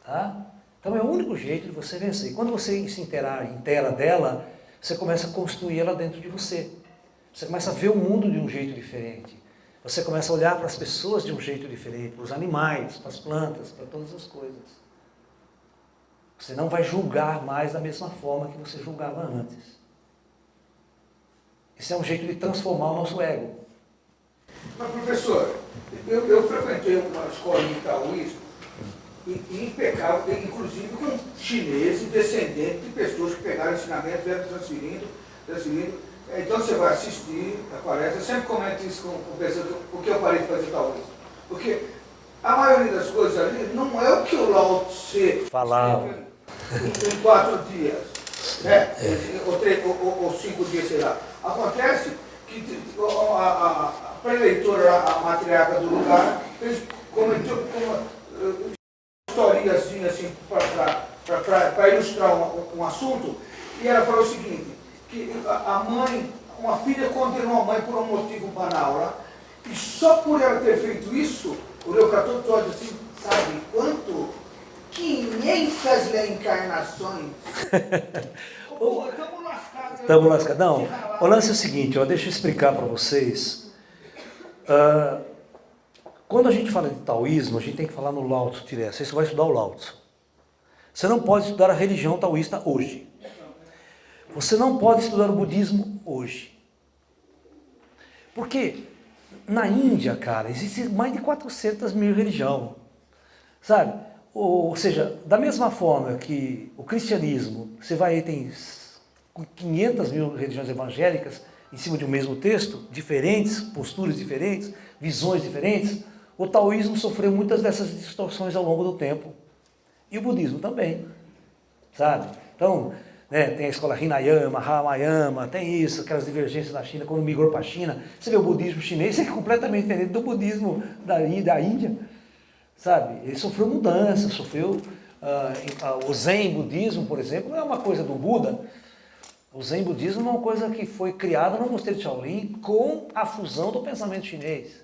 Tá? Então é o único jeito de você vencer. E quando você se inteira dela, você começa a construir ela dentro de você. Você começa a ver o mundo de um jeito diferente. Você começa a olhar para as pessoas de um jeito diferente, para os animais, para as plantas, para todas as coisas. Você não vai julgar mais da mesma forma que você julgava antes. Esse é um jeito de transformar o nosso ego. Mas, professor, eu frequentei uma escola de taoísmo impecável, inclusive com chineses, descendentes de pessoas que pegaram ensinamento e vieram transferindo. Então você vai assistir a palestra, eu sempre comento isso com pessoas, porque eu parei de fazer taoísmo. Porque a maioria das coisas ali não é o que o Lao Tse falava em 4 dias, né? Ou 5 dias, sei lá. Acontece que a preleitora, a matriarca do lugar, comentou uma historiazinha assim, para ilustrar um assunto, e ela falou o seguinte, que a mãe, uma filha condenou a mãe por um motivo banal, né? E só por ela ter feito isso, olhou para todos assim, sabe quanto? 500 reencarnações. Estamos lascados. Estamos lascados. Não, o lance é o seguinte, deixa eu explicar para vocês. Quando a gente fala de taoísmo, a gente tem que falar no Lao Tzu direto. Você vai estudar o Lao Tzu. Você não pode estudar a religião taoísta hoje. Você não pode estudar o budismo hoje. Porque na Índia, cara, existem mais de 400 mil religiões. Sabe? Ou seja, da mesma forma que o cristianismo, você vai tem 500 mil religiões evangélicas em cima de um mesmo texto, diferentes, posturas diferentes, visões diferentes, o taoísmo sofreu muitas dessas distorções ao longo do tempo. E o budismo também, sabe? Então, né, tem a escola Hinayama, Ramayama, tem isso, aquelas divergências na China, quando migrou para a China, você vê o budismo chinês, é completamente diferente do budismo da Índia, sabe? Ele sofreu mudanças, sofreu... o Zen budismo, por exemplo, não é uma coisa do Buda. O Zen budismo é uma coisa que foi criada no mosteiro de Shaolin com a fusão do pensamento chinês.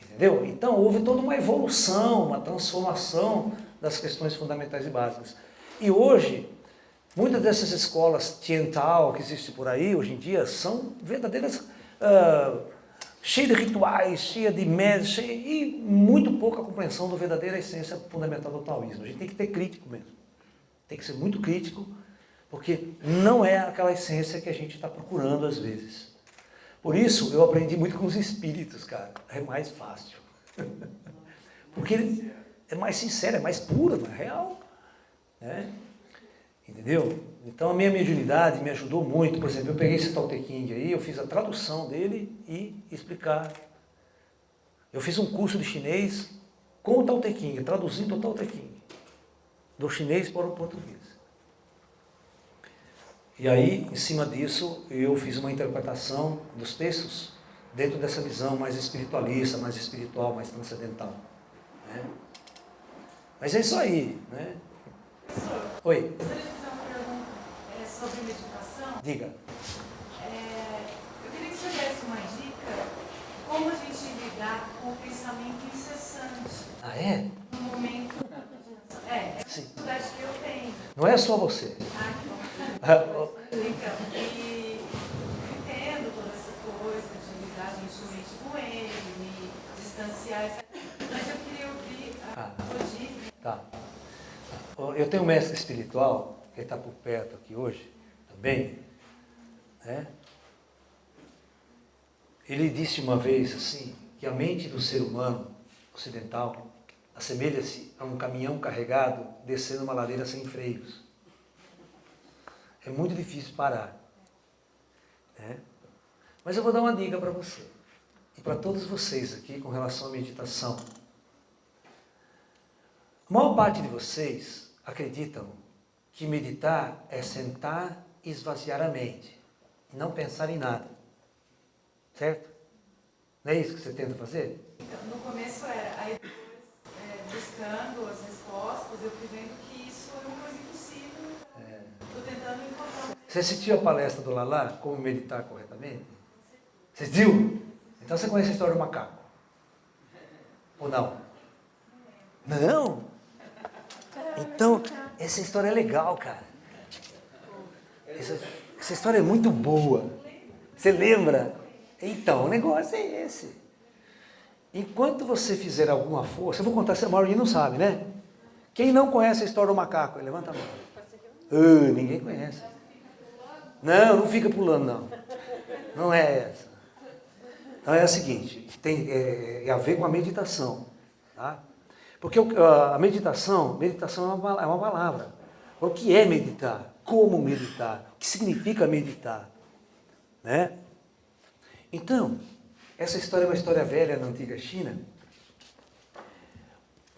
Entendeu? Então houve toda uma evolução, uma transformação das questões fundamentais e básicas. E hoje, muitas dessas escolas Tiantai que existem por aí, hoje em dia, são verdadeiras, cheias de rituais, cheias de métodos, e muito pouca compreensão da verdadeira essência fundamental do taoísmo. A gente tem que ter crítico mesmo. Tem que ser muito crítico, porque não é aquela essência que a gente está procurando às vezes. Por isso, eu aprendi muito com os espíritos, cara. É mais fácil. Porque ele é mais sincero, é mais puro, mais real. Né? Entendeu? Então a minha mediunidade me ajudou muito. Por exemplo, eu peguei esse Tao Te Ching aí, eu fiz a tradução dele e explicar. Eu fiz um curso de chinês com o Tao Te Ching, traduzindo o Tao Te Ching. Do chinês para o português. E aí, em cima disso, eu fiz uma interpretação dos textos dentro dessa visão mais espiritualista, mais espiritual, mais transcendental. Né? Mas é isso aí, né? Professor, Oi. gostaria de fazer uma pergunta sobre meditação. Diga. Eu queria que o senhor desse uma dica como a gente lidar com o pensamento incessante. Ah, é? No momento. É a Sim. dificuldade que eu tenho. Não é só você. Então, e entendo toda essa coisa de lidar gentilmente com ele, me distanciar, etc. Mas eu queria ouvir a dica. Tá. Eu tenho um mestre espiritual, que está por perto aqui hoje, também, né? Ele disse uma vez assim, que a mente do ser humano ocidental assemelha-se a um caminhão carregado descendo uma ladeira sem freios. É muito difícil parar. Né? Mas eu vou dar uma dica para você. E para todos vocês aqui com relação à meditação. A maior parte de vocês acreditam que meditar é sentar e esvaziar a mente. E não pensar em nada. Certo? Não é isso que você tenta fazer? Então, no começo era, aí depois, buscando as respostas, eu fui vendo que isso era uma coisa impossível. Estou tentando encontrar. Você assistiu a palestra do Lala, Como Meditar Corretamente? Você assistiu? Então você conhece a história do macaco? Ou não? Não? Então, essa história é legal, cara. Essa história é muito boa. Você lembra? Então, o negócio é esse. Enquanto você fizer alguma força, eu vou contar, a maioria não sabe, né? Quem não conhece a história do macaco? Levanta a mão. Ninguém conhece. Não, não fica pulando, não. Não é essa. Então é o seguinte, tem a ver com a meditação. Tá? Porque a meditação é uma palavra. O que é meditar? Como meditar? O que significa meditar? Né? Então, essa história é uma história velha na antiga China.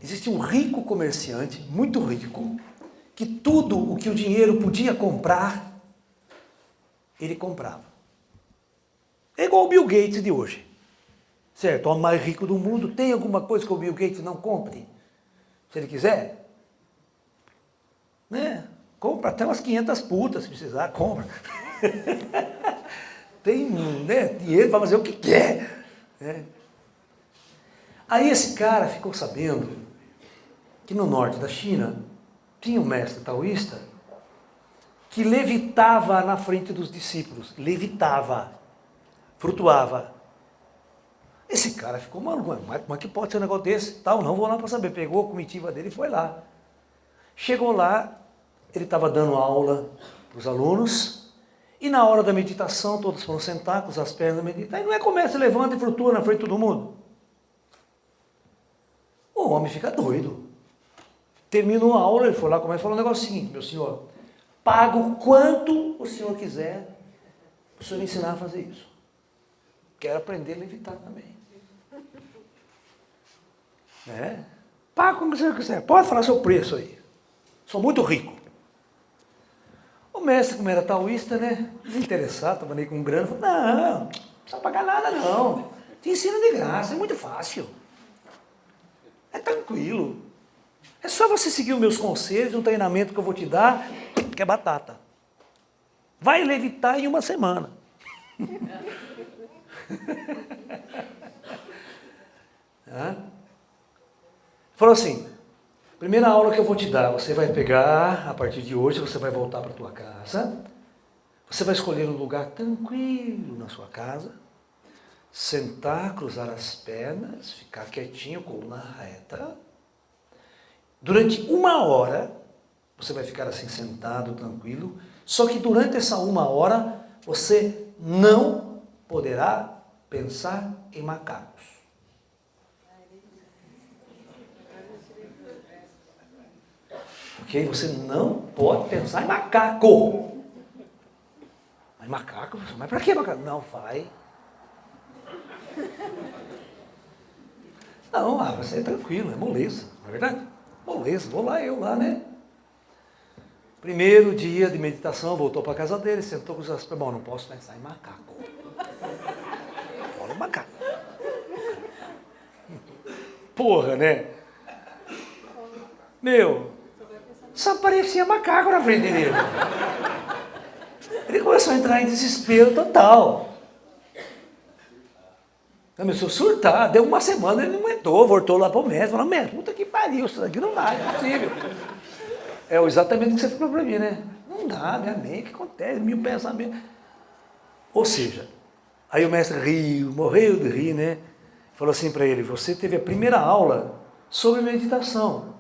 Existe um rico comerciante, muito rico, que tudo o que o dinheiro podia comprar, ele comprava. É igual o Bill Gates de hoje. Certo? O homem mais rico do mundo. Tem alguma coisa que o Bill Gates não compre? Se ele quiser. Né? Compra até umas 500 putas, se precisar, compra. Tem dinheiro para fazer o que quer. Né? Aí esse cara ficou sabendo que no norte da China tinha um mestre taoísta que levitava na frente dos discípulos. Levitava. Flutuava. Esse cara ficou maluco. Mas como é que pode ser um negócio desse? Tal, não vou lá para saber. Pegou a comitiva dele e foi lá. Chegou lá, ele estava dando aula para os alunos. E na hora da meditação, todos foram sentar com as pernas meditar. E não é começa, levanta e flutua na frente de todo mundo. O homem fica doido. Terminou a aula, ele foi lá, começa a falar um negócio seguinte: meu senhor, pago quanto o senhor quiser para o senhor me ensinar a fazer isso. Quero aprender a levitar também. Paga como você quiser. Pode falar seu preço aí. Sou muito rico. O mestre, como era taoísta, né? Desinteressado, estava nem com grana. Falou, não precisa pagar nada não. Te ensino de graça, é muito fácil. É tranquilo. É só você seguir os meus conselhos, um treinamento que eu vou te dar, que é batata. Vai levitar em uma semana. Falou assim, primeira aula que eu vou te dar, você vai pegar, a partir de hoje, você vai voltar para a tua casa, você vai escolher um lugar tranquilo na sua casa, sentar, cruzar as pernas, ficar quietinho, coluna reta. Durante 1 hora, você vai ficar assim sentado, tranquilo, só que durante essa 1 hora, você não poderá pensar em macacos. Ok? Você não pode pensar em macaco. Mas macaco? Mas para que macaco? Não, vai. Não, você é tranquilo, é moleza, não é verdade? Moleza, vou lá, eu lá, né? Primeiro dia de meditação, voltou para a casa dele, sentou com os seus... Bom, não posso pensar em macaco. Olha o macaco. Porra, né? Meu, só parecia macaco na frente dele. Ele começou a entrar em desespero total. Começou a surtar, deu 1 semana, ele não aguentou, voltou lá para o médico, falou, médico, puta que pariu, isso daqui não dá, é possível. É exatamente o que você falou para mim, né? Não dá, minha mente, o que acontece? 1000 pensamentos. Ou seja, aí o mestre riu, morreu de rir, né? Falou assim para ele, você teve a primeira aula sobre meditação.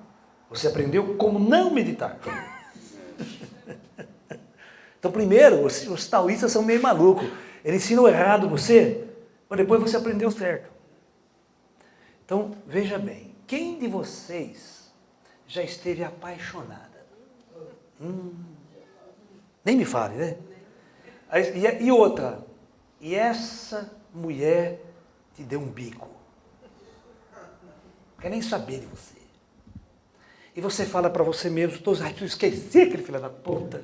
Você aprendeu como não meditar. Então, primeiro, os taoístas são meio malucos. Eles ensinam errado você, mas depois você aprendeu certo. Então, veja bem, quem de vocês já esteve apaixonada? Nem me fale, né? E outra, e essa mulher te deu um bico. Não quer nem saber de você. E você fala para você mesmo, ai, tu esqueci aquele filho da puta.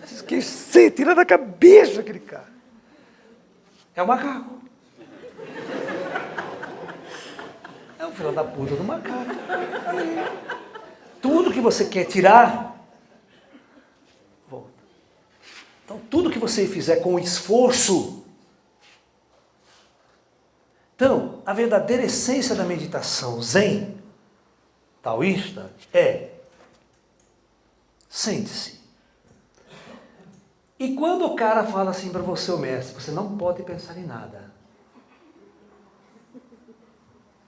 Esqueci, tira da cabeça aquele cara. É o macaco. É o filho da puta do macaco. Tudo que você quer tirar, volta. Então, tudo que você fizer com esforço. Então, a verdadeira essência da meditação zen, taoísta, é: sente-se. E quando o cara fala assim para você, o mestre, você não pode pensar em nada.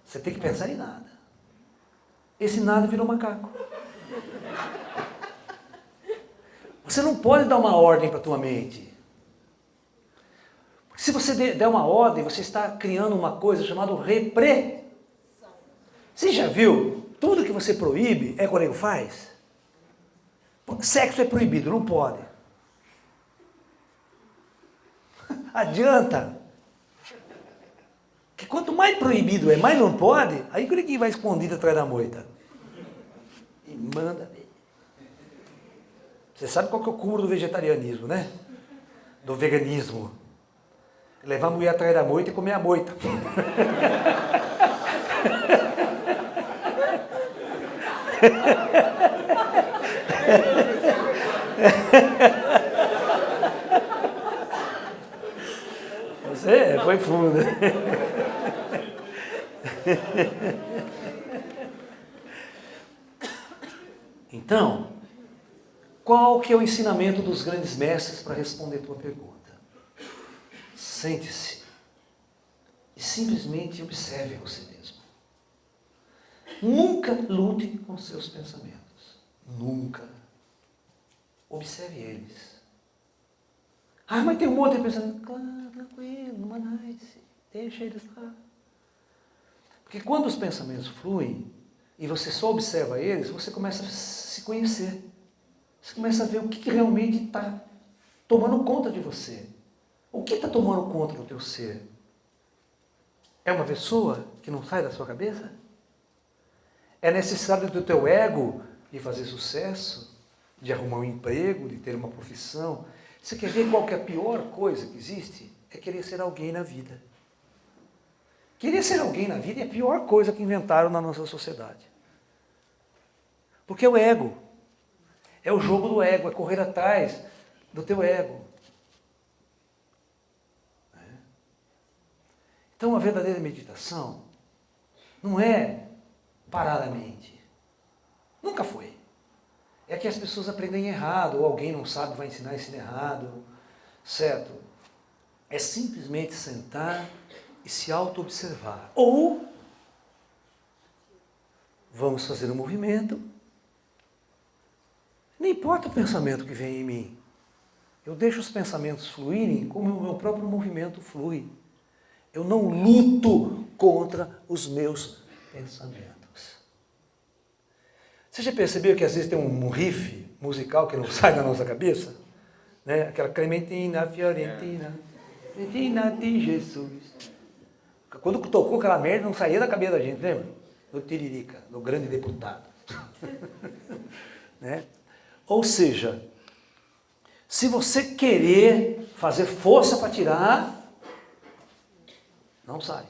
Você tem que pensar em nada. Esse nada virou macaco. Você não pode dar uma ordem para a tua mente. Porque se você der uma ordem, você está criando uma coisa chamada repressão. Você já viu? Tudo que você proíbe é quando ele faz. Sexo é proibido, não pode. Adianta. Que quanto mais proibido é, mais não pode, aí que vai escondido atrás da moita. E manda ver. Você sabe qual que é o cúmulo do vegetarianismo, né? Do veganismo. Levar a mulher atrás da moita e comer a moita. Você foi fundo. Então, qual que é o ensinamento dos grandes mestres para responder a tua pergunta? Sente-se e simplesmente observe você mesmo. Nunca lute com seus pensamentos. Nunca. Observe eles. Ah, mas tem um monte de pensamento. Claro, tranquilo, numa nice. Deixa eles lá. Porque quando os pensamentos fluem e você só observa eles, você começa a se conhecer. Você começa a ver o que realmente está tomando conta de você. O que está tomando conta do teu ser? É uma pessoa que não sai da sua cabeça? É necessidade do teu ego de fazer sucesso, de arrumar um emprego, de ter uma profissão? Você quer ver qual que é a pior coisa que existe? É querer ser alguém na vida. Querer ser alguém na vida é a pior coisa que inventaram na nossa sociedade. Porque é o ego. É o jogo do ego, é correr atrás do teu ego. Então a verdadeira meditação não é parar a mente. Nunca foi. É que as pessoas aprendem errado, ou alguém não sabe, vai ensinar errado, certo? É simplesmente sentar e se auto-observar. Ou vamos fazer um movimento, não importa o pensamento que vem em mim, eu deixo os pensamentos fluírem como o meu próprio movimento flui. Eu não luto contra os meus pensamentos. Você já percebeu que às vezes tem um riff musical que não sai da nossa cabeça? Né? Aquela Clementina, Fiorentina, Clementina de Jesus. Quando tocou aquela merda, não saía da cabeça da gente, lembra? Do Tiririca, do grande deputado. Né? Ou seja, se você querer fazer força para tirar, não sai.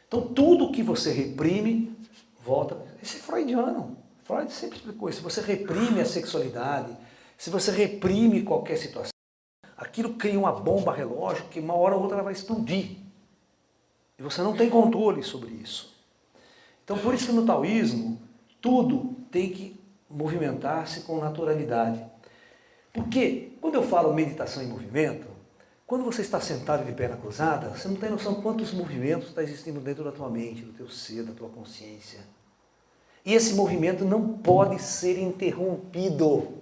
Então tudo que você reprime, volta. Esse é freudiano. Freud sempre explicou isso. Se você reprime a sexualidade, se você reprime qualquer situação, aquilo cria uma bomba relógio que uma hora ou outra ela vai explodir. E você não tem controle sobre isso. Então por isso que no taoísmo, tudo tem que movimentar-se com naturalidade. Porque quando eu falo meditação em movimento, quando você está sentado de perna cruzada, você não tem noção quantos movimentos está existindo dentro da tua mente, do teu ser, da tua consciência. E esse movimento não pode ser interrompido.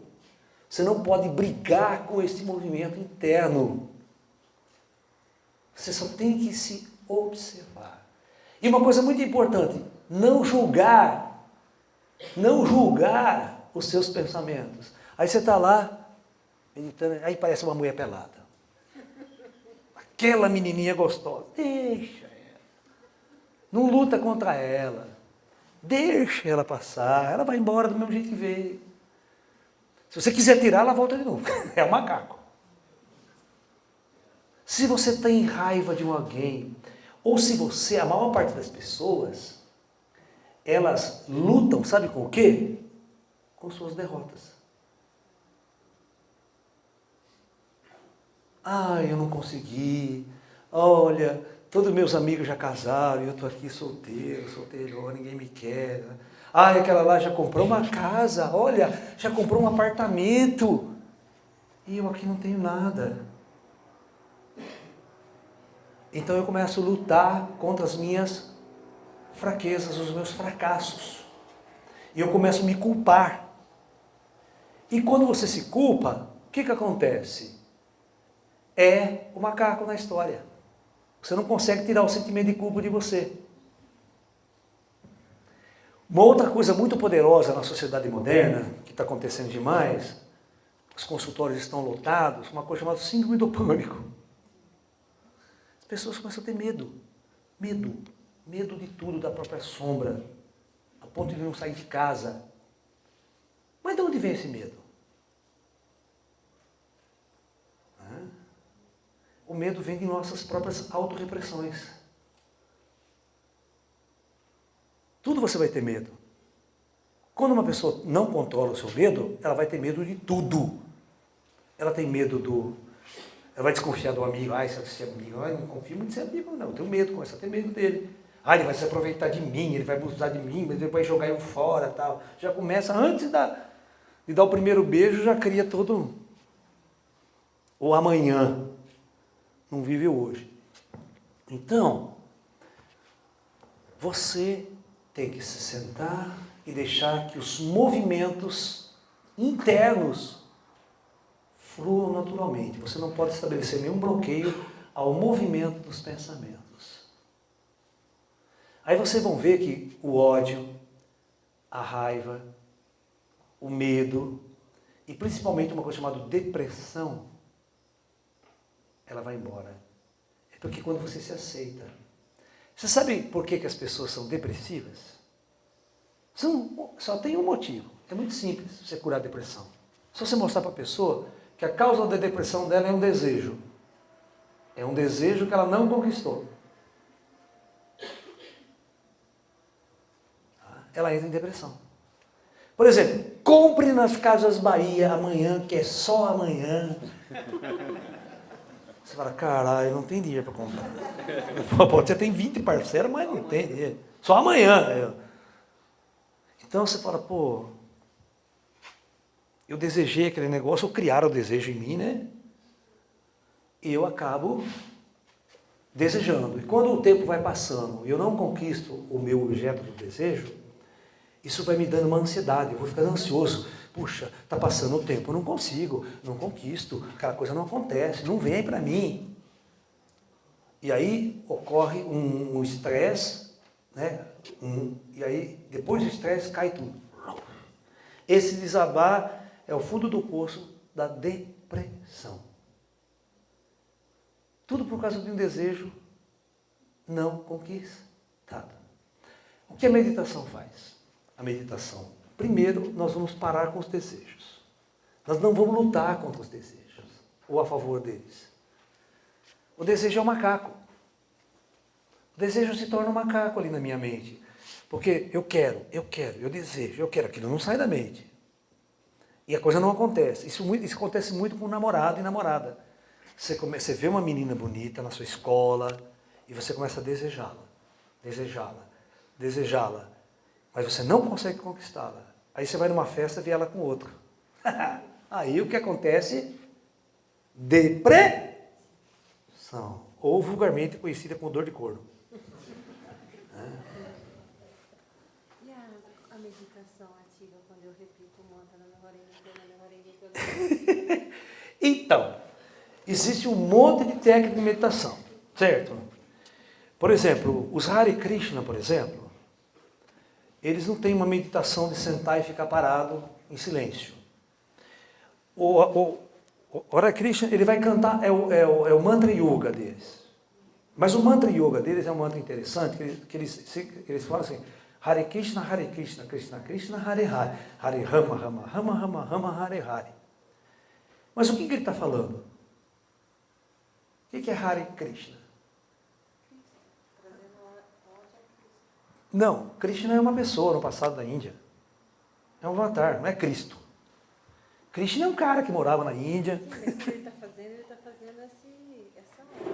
Você não pode brigar com esse movimento interno. Você só tem que se observar. E uma coisa muito importante, não julgar os seus pensamentos. Aí você está lá, meditando, aí parece uma mulher pelada. Aquela menininha gostosa, deixa ela. Não luta contra ela. Deixa ela passar, ela vai embora do mesmo jeito que veio. Se você quiser tirar, ela volta de novo. É um macaco. Se você tem raiva de alguém, ou se você, a maior parte das pessoas, elas lutam, sabe com o quê? Com suas derrotas. Ai, eu não consegui. Olha, todos meus amigos já casaram e eu estou aqui solteiro, ninguém me quer. Ai, aquela lá já comprou uma casa, olha, já comprou um apartamento. E eu aqui não tenho nada. Então eu começo a lutar contra as minhas fraquezas, os meus fracassos. E eu começo a me culpar. E quando você se culpa, o que acontece? É o macaco na história. Você não consegue tirar o sentimento de culpa de você. Uma outra coisa muito poderosa na sociedade moderna, que está acontecendo demais, os consultórios estão lotados, uma coisa chamada síndrome do pânico. As pessoas começam a ter medo. Medo de tudo, da própria sombra, a ponto de não sair de casa. Mas de onde vem esse medo? O medo vem de nossas próprias autorrepressões. Tudo você vai ter medo. Quando uma pessoa não controla o seu medo, ela vai ter medo de tudo. Ela tem medo ela vai desconfiar do amigo. Ai, se é amigo, ai, não confio muito em ser amigo, não. Eu tenho medo, começa a ter medo dele. Ai, ele vai se aproveitar de mim, ele vai abusar de mim, mas ele vai jogar eu fora, tal. Já começa, antes de dar o primeiro beijo, já cria todo o amanhã. Não vive hoje. Então, você tem que se sentar e deixar que os movimentos internos fluam naturalmente. Você não pode estabelecer nenhum bloqueio ao movimento dos pensamentos. Aí vocês vão ver que o ódio, a raiva, o medo e principalmente uma coisa chamada depressão, ela vai embora. É porque quando você se aceita. Você sabe por que as pessoas são depressivas? Só tem um motivo. É muito simples você curar a depressão. Se você mostrar para a pessoa que a causa da depressão dela é um desejo. É um desejo que ela não conquistou. Ela entra em depressão. Por exemplo, compre nas Casas Bahia amanhã, que é só amanhã. Você fala, caralho, não tem dinheiro para comprar. Pode ser, tem 20 parcelas, mas não tem dinheiro. Só amanhã. Então você fala, pô, eu desejei aquele negócio, ou criaram o desejo em mim, né? E eu acabo desejando. E quando o tempo vai passando e eu não conquisto o meu objeto do desejo, isso vai me dando uma ansiedade, eu vou ficando ansioso. Puxa, está passando o tempo, eu não consigo, não conquisto, aquela coisa não acontece, não vem para mim. E aí ocorre um estresse, né? E aí, depois do estresse, cai tudo. Esse desabar é o fundo do poço da depressão. Tudo por causa de um desejo não conquistado. O que a meditação faz? A meditação, primeiro, nós vamos parar com os desejos. Nós não vamos lutar contra os desejos, ou a favor deles. O desejo é um macaco. O desejo se torna um macaco ali na minha mente. Porque eu desejo, aquilo não sai da mente. E a coisa não acontece. Isso acontece muito com namorado e namorada. Você vê uma menina bonita na sua escola e você começa a desejá-la. Mas você não consegue conquistá-la. Aí você vai numa festa e vê ela com outro. Aí o que acontece? Depressão. Ou vulgarmente conhecida como dor de corno. E a meditação ativa quando eu repito o mantra na orelha? Então, existe um monte de técnica de meditação, certo? Por exemplo, os Hare Krishna, por exemplo, eles não têm uma meditação de sentar e ficar parado em silêncio. O Hare Krishna, ele vai cantar, é o mantra yoga deles. Mas o mantra yoga deles é um mantra interessante, que eles falam assim, Hare Krishna, Krishna Krishna, Hare Hare, Hare Rama, Rama, Rama, Rama, Rama, Hare Hare. Mas o que ele está falando? O que é Hare Krishna? Não, Krishna é uma pessoa no passado da Índia. É um avatar, não é Cristo. Krishna é um cara que morava na Índia. Sim, mas o que ele está fazendo essa obra.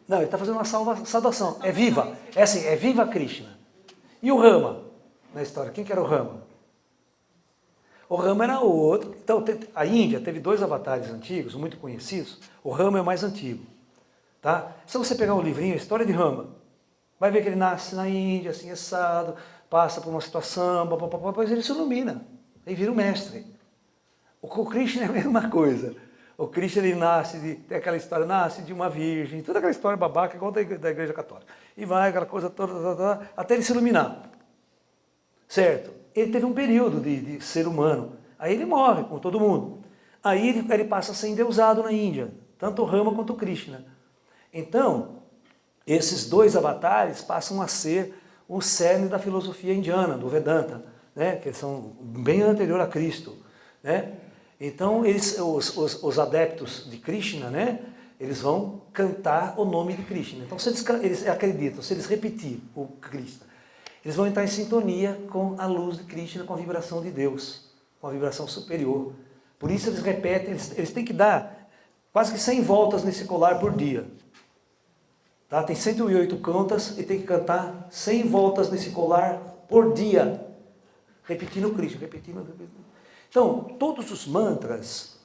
Não, ele está fazendo uma saudação. É viva. É assim, é viva Krishna. E o Rama, na história? Quem que era o Rama? O Rama era outro. Então, a Índia teve 2 avatares antigos, muito conhecidos. O Rama é o mais antigo. Tá? Se você pegar um livrinho, a história de Rama, vai ver que ele nasce na Índia, assim, assado, passa por uma situação, depois ele se ilumina. Ele vira o mestre. O Krishna é a mesma coisa. O Krishna, ele tem aquela história, nasce de uma virgem, toda aquela história babaca, igual da Igreja Católica. E vai, aquela coisa toda, até ele se iluminar. Certo? Ele teve um período de ser humano. Aí ele morre, com todo mundo. Aí ele passa a ser endeusado na Índia, tanto o Rama quanto o Krishna. Então, esses 2 avatares passam a ser o cerne da filosofia indiana, do Vedanta, né? Que eles são bem anterior a Cristo, né? Então, os adeptos de Krishna, né? Eles vão cantar o nome de Krishna. Então, se eles acreditam, se eles repetirem o Krishna, eles vão entrar em sintonia com a luz de Krishna, com a vibração de Deus, com a vibração superior. Por isso eles repetem, eles têm que dar quase que 100 voltas nesse colar por dia. Tá? Tem 108 contas e tem que cantar 100 voltas nesse colar por dia, repetindo Krishna, repetindo. Então, todos os mantras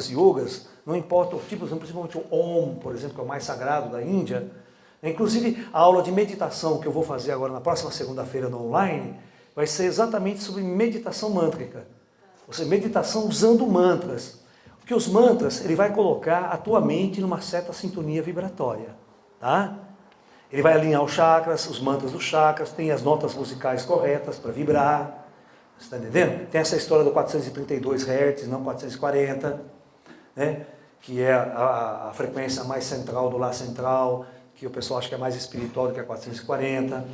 yogas, não importa o tipo, principalmente o Om, por exemplo, que é o mais sagrado da Índia, inclusive a aula de meditação que eu vou fazer agora na próxima segunda-feira no online, vai ser exatamente sobre meditação mântrica, ou seja, meditação usando mantras. Porque os mantras, ele vai colocar a tua mente numa certa sintonia vibratória, tá? Ele vai alinhar os chakras, os mantras dos chakras, tem as notas musicais corretas para vibrar. Você está entendendo? Tem essa história do 432 Hz, não 440, né? Que é a frequência mais central do Lá central, que o pessoal acha que é mais espiritual do que a 440.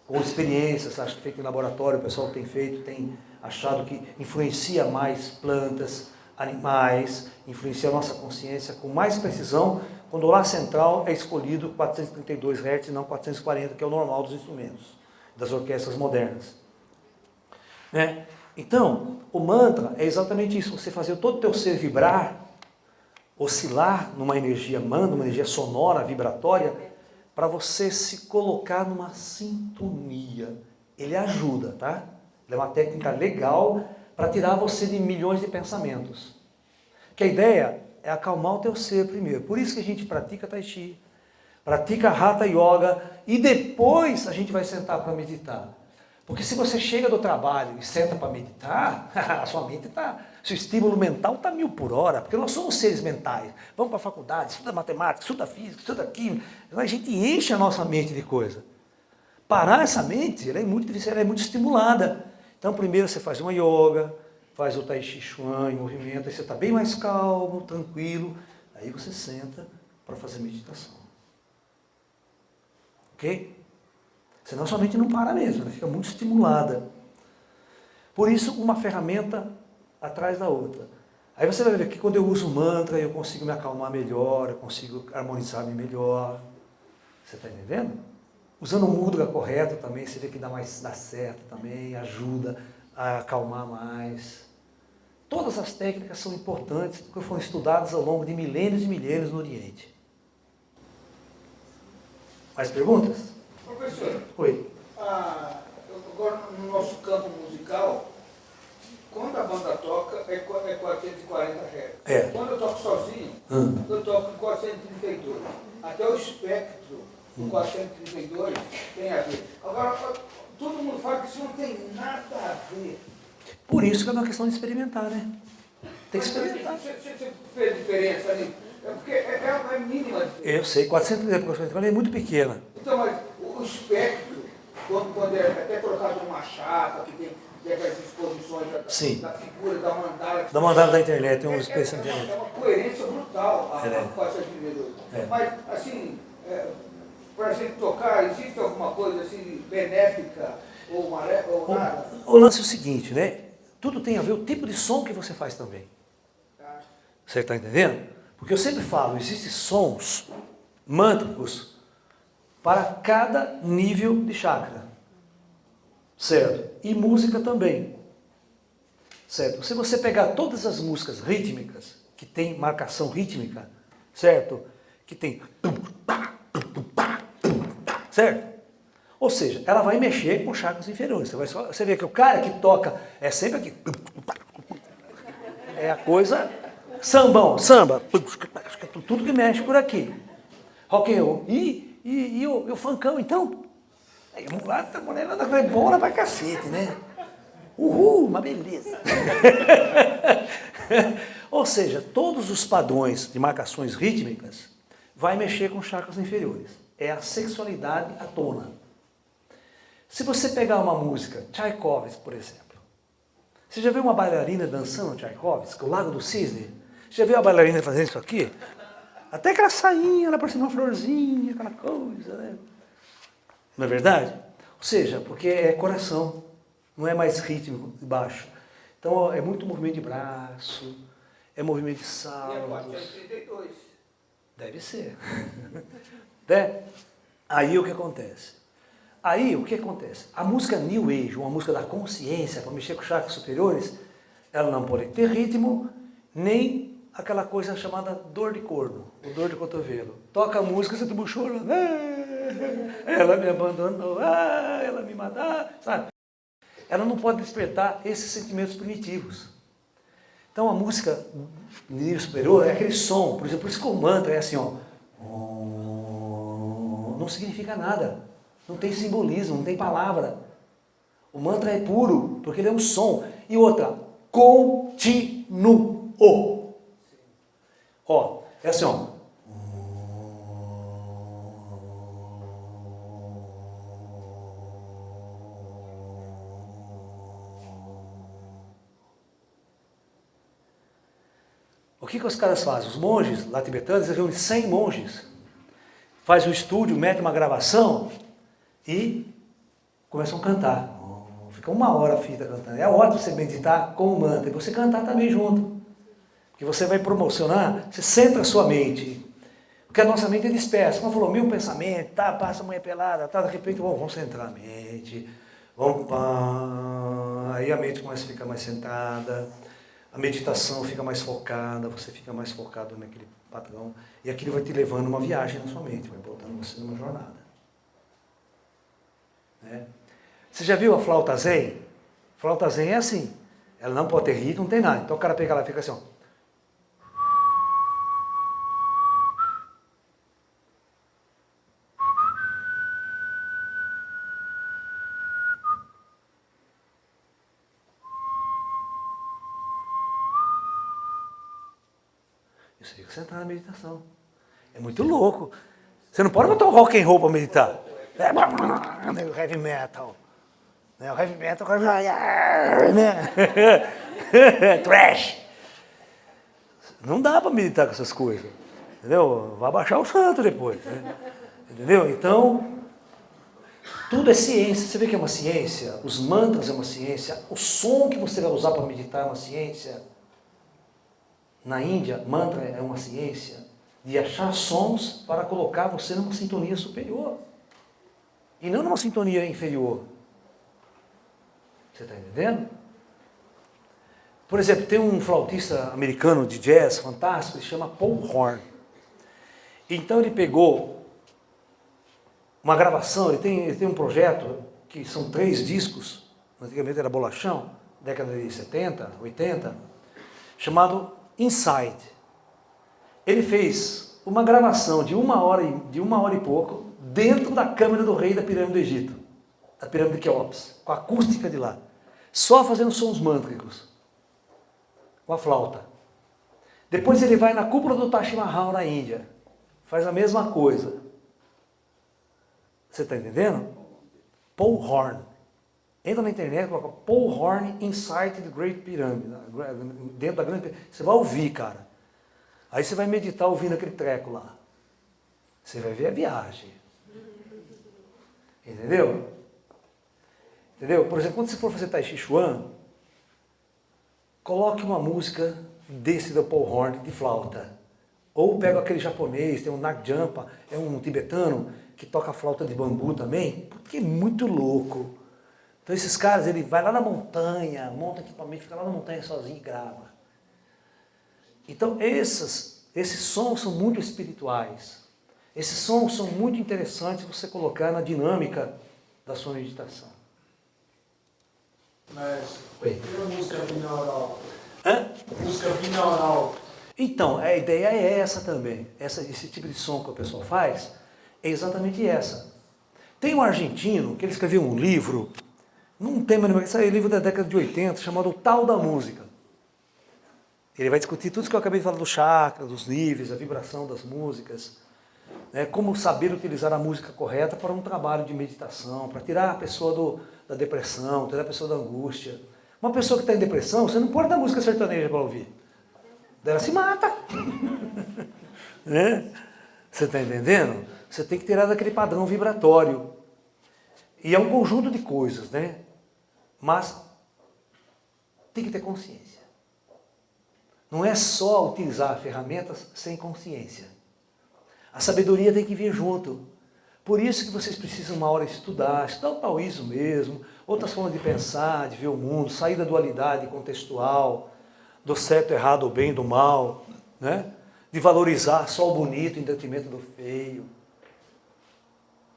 Com experiências, acho que feito em laboratório, o pessoal que tem feito tem achado que influencia mais plantas, animais, influencia a nossa consciência com mais precisão, quando o Lá central é escolhido 432 Hz e não 440, que é o normal dos instrumentos, das orquestras modernas. Né? Então, o mantra é exatamente isso, você fazer todo o teu ser vibrar, oscilar numa energia numa energia sonora, vibratória, para você se colocar numa sintonia. Ele ajuda, tá? Ele é uma técnica legal para tirar você de milhões de pensamentos. Que a ideia é acalmar o teu ser primeiro. Por isso que a gente pratica Tai Chi, pratica Hatha Yoga e depois a gente vai sentar para meditar. Porque se você chega do trabalho e senta para meditar, a sua mente seu estímulo mental está 1000 por hora, porque nós somos seres mentais. Vamos para a faculdade, estuda matemática, estuda física, estuda química, a gente enche a nossa mente de coisa. Parar essa mente, ela é muito difícil, ela é muito estimulada. Então primeiro você faz uma yoga, faz o Tai Chi Chuan em movimento, aí você está bem mais calmo, tranquilo, aí você senta para fazer meditação. Ok? Senão sua mente não para mesmo, ela fica muito estimulada. Por isso, uma ferramenta atrás da outra. Aí você vai ver que quando eu uso mantra, eu consigo me acalmar melhor, eu consigo harmonizar-me melhor. Você está entendendo? Usando o mudra correto também, você vê que dá certo também, ajuda a acalmar mais. Todas as técnicas são importantes, porque foram estudadas ao longo de milênios e milênios no Oriente. Mais perguntas? Professor, Oi. Agora no nosso campo musical, quando a banda toca é 440 Hz. É. Quando eu toco sozinho, eu toco em 432. Até o espectro do 432 tem a ver. Agora, todo mundo fala que isso não tem nada a ver. Por isso que é uma questão de experimentar, né? Tem que experimentar. Você fez diferença ali? É porque é mínima a diferença. Eu sei, 434 é muito pequena. Então, mas o espectro, quando é até colocado numa chapa, que tem aquelas exposições Sim. da figura, da mandala. Da mandala da internet, tem um espécie de internet. É uma coerência brutal a É. faixa de medula. É. Mas, assim, para a gente tocar, existe alguma coisa assim benéfica ou nada? O lance é o seguinte, né? Tudo tem a ver o tipo de som que você faz também. Tá? Você está entendendo? Porque eu sempre falo, existem sons mântricos para cada nível de chakra. Certo? E música também. Certo? Se você pegar todas as músicas rítmicas, que tem marcação rítmica, certo? Que tem... Certo? Ou seja, ela vai mexer com chakras inferiores. Você vê que o cara que toca é sempre aqui. É a coisa... Sambão, samba. Tudo que mexe por aqui. Rock and roll. E o funkão, então? Aí, a mulher anda com bola pra cacete, né? Uhul, uma beleza. Ou seja, todos os padrões de marcações rítmicas vai mexer com chakras inferiores. É a sexualidade à tona. Se você pegar uma música, Tchaikovsky, por exemplo. Você já viu uma bailarina dançando Tchaikovsky, o Lago do Cisne? Você já viu a bailarina fazendo isso aqui? Até aquela sainha, ela parece uma florzinha, aquela coisa, né? Não é verdade? Ou seja, porque é coração, não é mais rítmico de baixo. Então é muito movimento de braço, é movimento de E a saltos. 432. Deve ser. Né? Aí o que acontece? A música New Age, uma música da consciência, para mexer com os chakras superiores, ela não pode ter ritmo, nem aquela coisa chamada dor de corno, ou dor de cotovelo. Toca a música, você tudo chorando. Ela me abandonou, ela me matou, sabe? Ela não pode despertar esses sentimentos primitivos. Então a música de nível superior é aquele som, por exemplo, por isso que o mantra é assim, ó. Não significa nada, não tem simbolismo, não tem palavra. O mantra é puro, porque ele é um som. E outra, continuo. Ó, é assim, ó. O que os caras fazem? Os monges lá tibetanos, eles reúnem 100 monges, faz um estúdio, mete uma gravação e começam a cantar. Fica 1 hora a fita cantando. É a hora de você meditar com o mantra e você cantar também junto. Que você vai promocionar, você centra a sua mente. Porque a nossa mente é dispersa. Como falou, 1000 pensamentos, tá, passa a manhã pelada, tá, de repente, vamos centrar a mente, vamos pá, aí a mente começa a ficar mais centrada, a meditação fica mais focada, você fica mais focado naquele padrão, e aquilo vai te levando uma viagem na sua mente, vai botando você numa jornada. Né? Você já viu a flauta zen? A flauta zen é assim, ela não pode ter ritmo, não tem nada. Então o cara pega lá e fica assim, ó. Isso fica sentado na meditação. É muito louco. Você não pode botar um rock and roll para meditar. É heavy metal. O heavy metal, né? Trash. Não dá para meditar com essas coisas. Entendeu? Vai baixar o santo depois. Né? Entendeu? Então, tudo é ciência. Você vê que é uma ciência? Os mantras é uma ciência. O som que você vai usar para meditar é uma ciência. Na Índia, mantra é uma ciência de achar sons para colocar você numa sintonia superior. E não numa sintonia inferior. Você está entendendo? Por exemplo, tem um flautista americano de jazz fantástico, ele se chama Paul Horn. Então ele pegou uma gravação, ele tem um projeto que são 3 discos, antigamente era bolachão, década de 70, 80, chamado Inside. Ele fez uma gravação de 1 hora e pouco dentro da câmera do rei da pirâmide do Egito, da pirâmide de Quéops, com a acústica de lá, só fazendo sons mântricos, com a flauta. Depois ele vai na cúpula do Taj Mahal na Índia. Faz a mesma coisa. Você está entendendo? Paul Horn. Entra na internet, coloca Paul Horn Inside the Great Pyramid. Dentro da grande pirâmide. Você vai ouvir, cara. Aí você vai meditar ouvindo aquele treco lá. Você vai ver a viagem. Entendeu? Entendeu? Por exemplo, quando você for fazer Tai Chi Chuan, coloque uma música desse da Paul Horn de flauta. Ou pega aquele japonês, tem um Nagjampa, é um tibetano que toca flauta de bambu também, porque é muito louco. Então esses caras, ele vai lá na montanha, monta equipamento, fica lá na montanha sozinho e grava. Então esses sons são muito espirituais. Esses sons são muito interessantes você colocar na dinâmica da sua meditação. Mas Oi. e a música binaural? Hã? Música binaural. Então, a ideia é essa também. Esse tipo de som que o pessoal faz é exatamente essa. Tem um argentino que ele escreveu um livro, não tem mais, esse é um livro da década de 80, chamado O Tal da Música. Ele vai discutir tudo isso que eu acabei de falar do chakra, dos níveis, a vibração das músicas, né, como saber utilizar a música correta para um trabalho de meditação, para tirar a pessoa da depressão, tirar a pessoa da angústia. Uma pessoa que está em depressão, você não pode dar música sertaneja para ouvir. Ela se mata. Né? Você está entendendo? Você tem que tirar daquele padrão vibratório. E é um conjunto de coisas, né? Mas tem que ter consciência. Não é só utilizar ferramentas sem consciência. A sabedoria tem que vir junto. Por isso que vocês precisam uma hora estudar o taoísmo mesmo, outras formas de pensar, de ver o mundo, sair da dualidade contextual, do certo, errado, do bem, do mal, né? De valorizar só o bonito em detrimento do feio.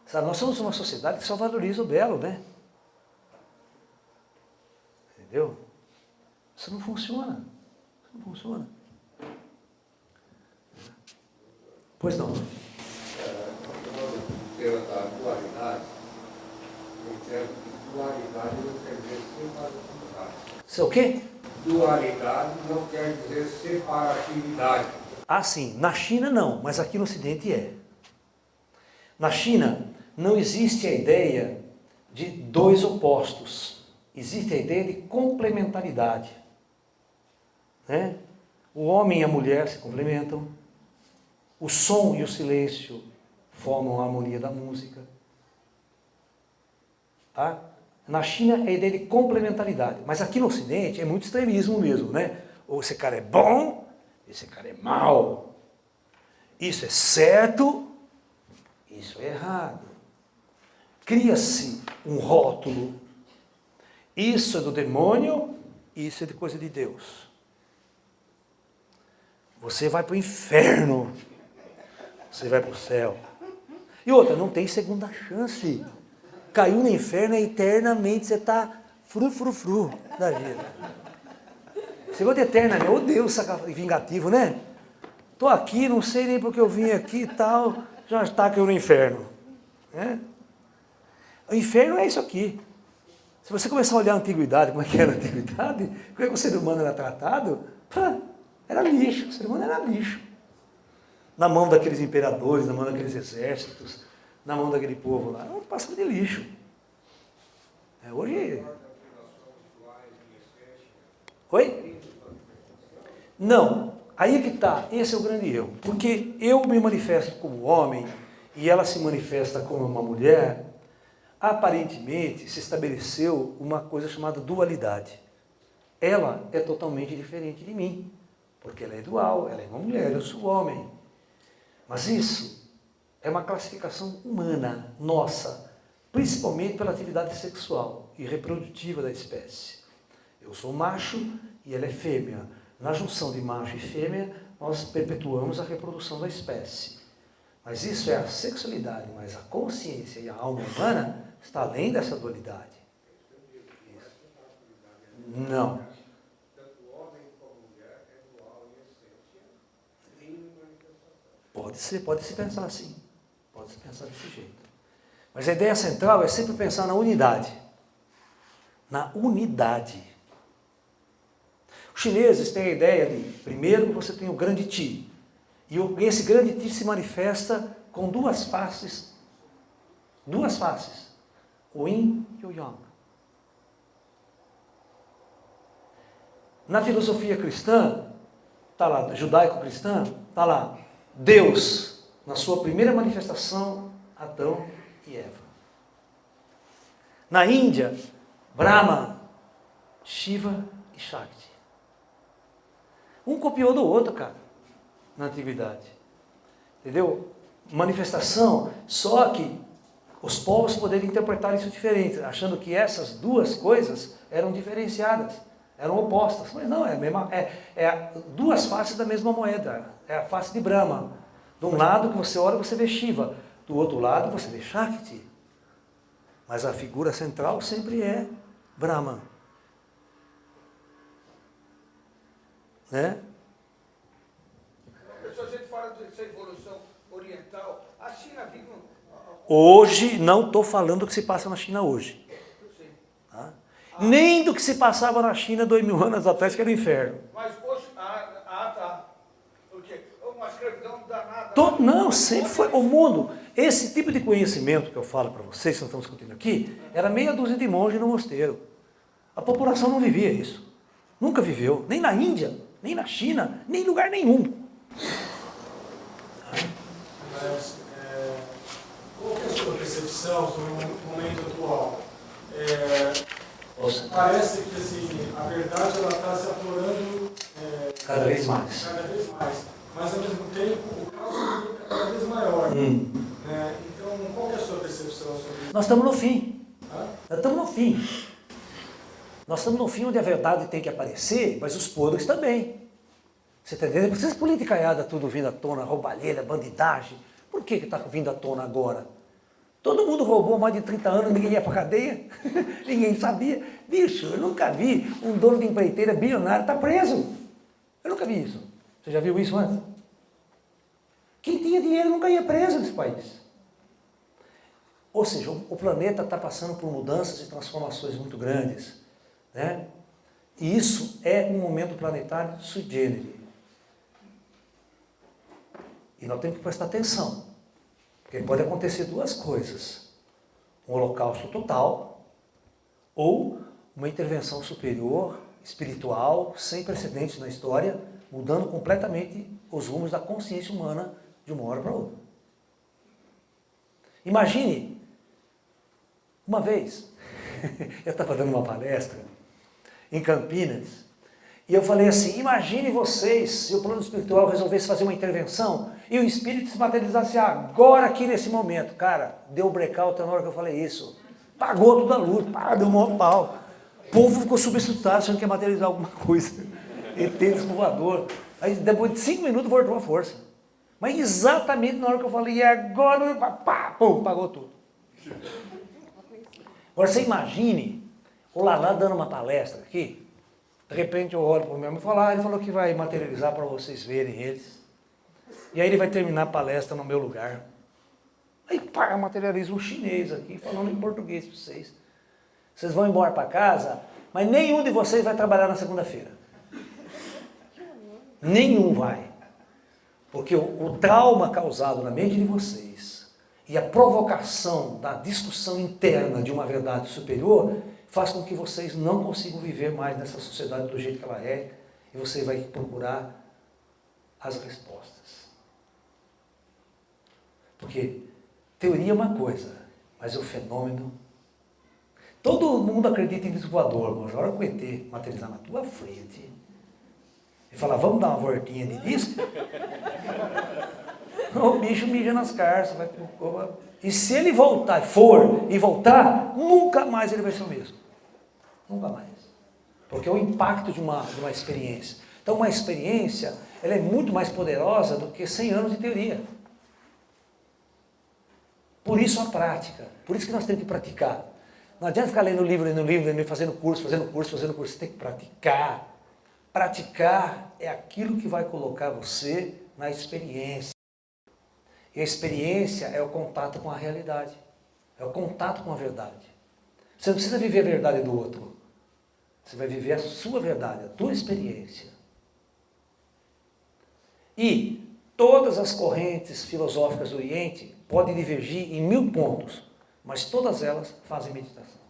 Sabe, nós somos uma sociedade que só valoriza o belo, né? Entendeu? Isso não funciona. Isso não funciona. Pois não. Da dualidade, eu entendo que dualidade não quer dizer separatividade. Isso é o quê? Dualidade não quer dizer separatividade. Ah, sim. Na China não, mas aqui no Ocidente é. Na China não existe a ideia de dois opostos. Existe a ideia de complementaridade. Né? O homem e a mulher se complementam. O som e o silêncio formam a harmonia da música. Tá? Na China é a ideia de complementaridade, mas aqui no Ocidente é muito extremismo mesmo, né? Ou esse cara é bom, esse cara é mau. Isso é certo, isso é errado. Cria-se um rótulo. Isso é do demônio, isso é de coisa de Deus. Você vai para o inferno, você vai para o céu. E outra, não tem segunda chance. Caiu no inferno é eternamente, você está fru da vida. Você gosta de eternamente, ô Deus vingativo, né? Estou aqui, não sei nem porque eu vim aqui e tal, já está caiu no inferno. Né? O inferno é isso aqui. Se você começar a olhar a antiguidade, como é que era a antiguidade, como é que o ser humano era tratado, era lixo, o ser humano era lixo. Na mão daqueles imperadores, na mão daqueles exércitos, na mão daquele povo lá, não passava de lixo. Hoje... Oi? Não, aí é que está, esse é o grande erro. Porque eu me manifesto como homem e ela se manifesta como uma mulher, aparentemente se estabeleceu uma coisa chamada dualidade. Ela é totalmente diferente de mim, porque ela é dual, ela é uma mulher, eu sou homem. Mas isso é uma classificação humana, nossa, principalmente pela atividade sexual e reprodutiva da espécie. Eu sou macho e ela é fêmea. Na junção de macho e fêmea, nós perpetuamos a reprodução da espécie. Mas isso é a sexualidade, mas a consciência e a alma humana está além dessa dualidade. Isso. Não. Pode se pensar assim. Pode se pensar desse jeito. Mas a ideia central é sempre pensar na unidade. Na unidade. Os chineses têm a ideia de, primeiro você tem o grande Ti, e esse grande Ti se manifesta com duas faces, o Yin e o Yang. Na filosofia cristã, está lá, judaico-cristã, está lá, Deus, na sua primeira manifestação, Adão e Eva. Na Índia, Brahma, Shiva e Shakti. Um copiou do outro, cara, na antiguidade. Entendeu? Manifestação, só que os povos poderiam interpretar isso diferente, achando que essas duas coisas eram diferenciadas, eram opostas. Mas não, é duas faces da mesma moeda. É a face de Brahma. De um lado que você olha, você vê Shiva. Do outro lado, você vê Shakti. Mas a figura central sempre é Brahma. Né? Se a gente fala dessa evolução oriental, a China vive Hoje, não estou falando do que se passa na China hoje. Tá? Nem do que se passava na China 2000 anos atrás, que era o inferno. Mas hoje, tá. Porque uma escravidão danada. Não, sempre foi o mundo. Esse tipo de conhecimento que eu falo para vocês, que nós estamos discutindo aqui, era meia dúzia de monges no mosteiro. A população não vivia isso. Nunca viveu. Nem na Índia, nem na China, nem em lugar nenhum. Mas, qual que é a sua percepção sobre o momento atual? Parece que assim, a verdade está se aflorando Cada vez mais. cada vez mais, mas ao mesmo tempo o caos é cada vez maior. Né? Então, qual que é a sua percepção sobre isso? Nós estamos no fim. Hã? Nós estamos no fim. Nós estamos no fim onde a verdade tem que aparecer, mas os podres também. Você está entendendo? Essas politicaiadas tudo vindo à tona, roubalheira, bandidagem. Por que está vindo à tona agora? Todo mundo roubou há mais de 30 anos, ninguém ia para a cadeia. Ninguém sabia. Bicho, eu nunca vi um dono de empreiteira bilionário estar preso. Eu nunca vi isso. Você já viu isso antes? Quem tinha dinheiro nunca ia preso nesse país. Ou seja, o planeta está passando por mudanças e transformações muito grandes. Né? E isso é um momento planetário sui generis. E nós temos que prestar atenção. Porque pode acontecer duas coisas. Um holocausto total ou uma intervenção superior, espiritual, sem precedentes na história, mudando completamente os rumos da consciência humana de uma hora para outra. Imagine, uma vez, eu estava dando uma palestra em Campinas, e eu falei assim, imagine vocês se o plano espiritual resolvesse fazer uma intervenção e o espírito se materializasse agora aqui nesse momento. Cara, deu blackout na hora que eu falei isso. Pagou toda a luz, deu um maior pau. O povo ficou subestudado achando que ia materializar alguma coisa. ET voador. Aí depois de 5 minutos voltou a força. Mas exatamente na hora que eu falei, e agora, pum, pagou tudo. Agora você imagine o Lalá dando uma palestra aqui. De repente eu olho para o meu amigo e falo, ele falou que vai materializar para vocês verem eles. E aí ele vai terminar a palestra no meu lugar. Aí materializa um chinês aqui, falando em português para vocês. Vocês vão embora para casa, mas nenhum de vocês vai trabalhar na segunda-feira. Nenhum vai. Porque o trauma causado na mente de vocês e a provocação da discussão interna de uma verdade superior faz com que vocês não consigam viver mais nessa sociedade do jeito que ela é e você vai procurar as respostas. Porque teoria é uma coisa, mas o fenômeno... Todo mundo acredita em disco voador, mas na hora que o ET materializar na tua frente e falar, vamos dar uma voltinha de disco, o bicho mija nas carças. E se ele voltar, voltar, nunca mais ele vai ser o mesmo. Nunca mais. Porque é o impacto de uma experiência. Então uma experiência, ela é muito mais poderosa do que 100 anos de teoria. Por isso a prática. Por isso que nós temos que praticar. Não adianta ficar lendo livro, fazendo curso. Você tem que praticar. Praticar é aquilo que vai colocar você na experiência. E a experiência é o contato com a realidade. É o contato com a verdade. Você não precisa viver a verdade do outro. Você vai viver a sua verdade, a tua experiência. E todas as correntes filosóficas do Oriente podem divergir em 1000 pontos, mas todas elas fazem meditação.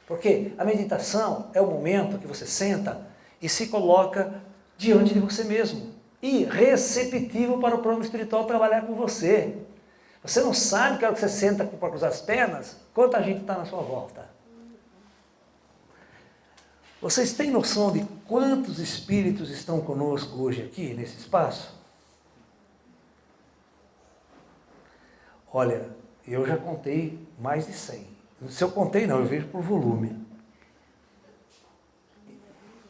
Porque a meditação é o momento que você senta e se coloca diante de você mesmo e receptivo para o plano espiritual trabalhar com você. Você não sabe que a hora que você senta para cruzar as pernas, quanta gente está na sua volta. Vocês têm noção de quantos espíritos estão conosco hoje aqui, nesse espaço? Olha, eu já contei mais de 100. Se eu contei, não, eu vejo por volume.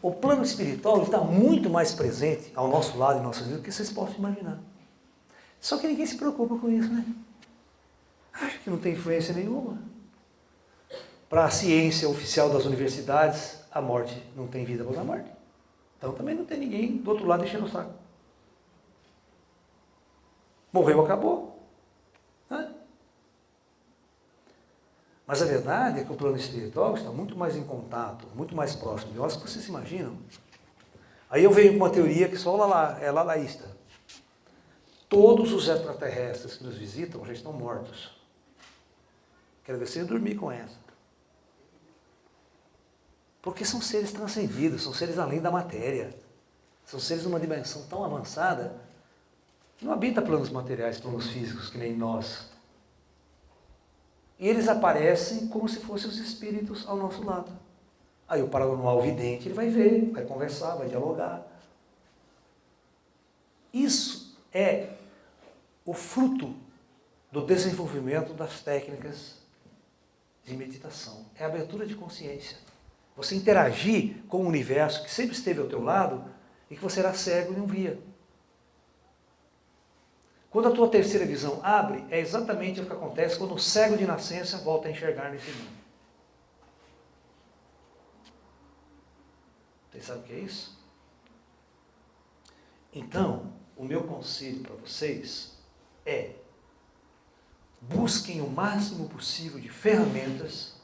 O plano espiritual está muito mais presente ao nosso lado, em nossas vidas, do que vocês possam imaginar. Só que ninguém se preocupa com isso, né? Acha que não tem influência nenhuma. Para a ciência oficial das universidades, a morte não tem vida após a morte. Então também não tem ninguém do outro lado enchendo o saco. Morreu, acabou. Né? Mas a verdade é que o plano espiritual está muito mais em contato, muito mais próximo de nós do que vocês imaginam. Aí eu venho com uma teoria que só é lalaísta. Todos os extraterrestres que nos visitam já estão mortos. Quero ver se eu dormir com essa. Porque são seres transcendidos, são seres além da matéria. São seres de uma dimensão tão avançada que não habita planos materiais, planos físicos, que nem nós. E eles aparecem como se fossem os espíritos ao nosso lado. Aí o paranormal vidente, ele vai ver, vai conversar, vai dialogar. Isso é o fruto do desenvolvimento das técnicas de meditação. É a abertura de consciência. Você interagir com o universo que sempre esteve ao teu lado e que você era cego e não via. Quando a tua terceira visão abre, é exatamente o que acontece quando o cego de nascença volta a enxergar nesse mundo. Vocês sabem o que é isso? Então, o meu conselho para vocês é: busquem o máximo possível de ferramentas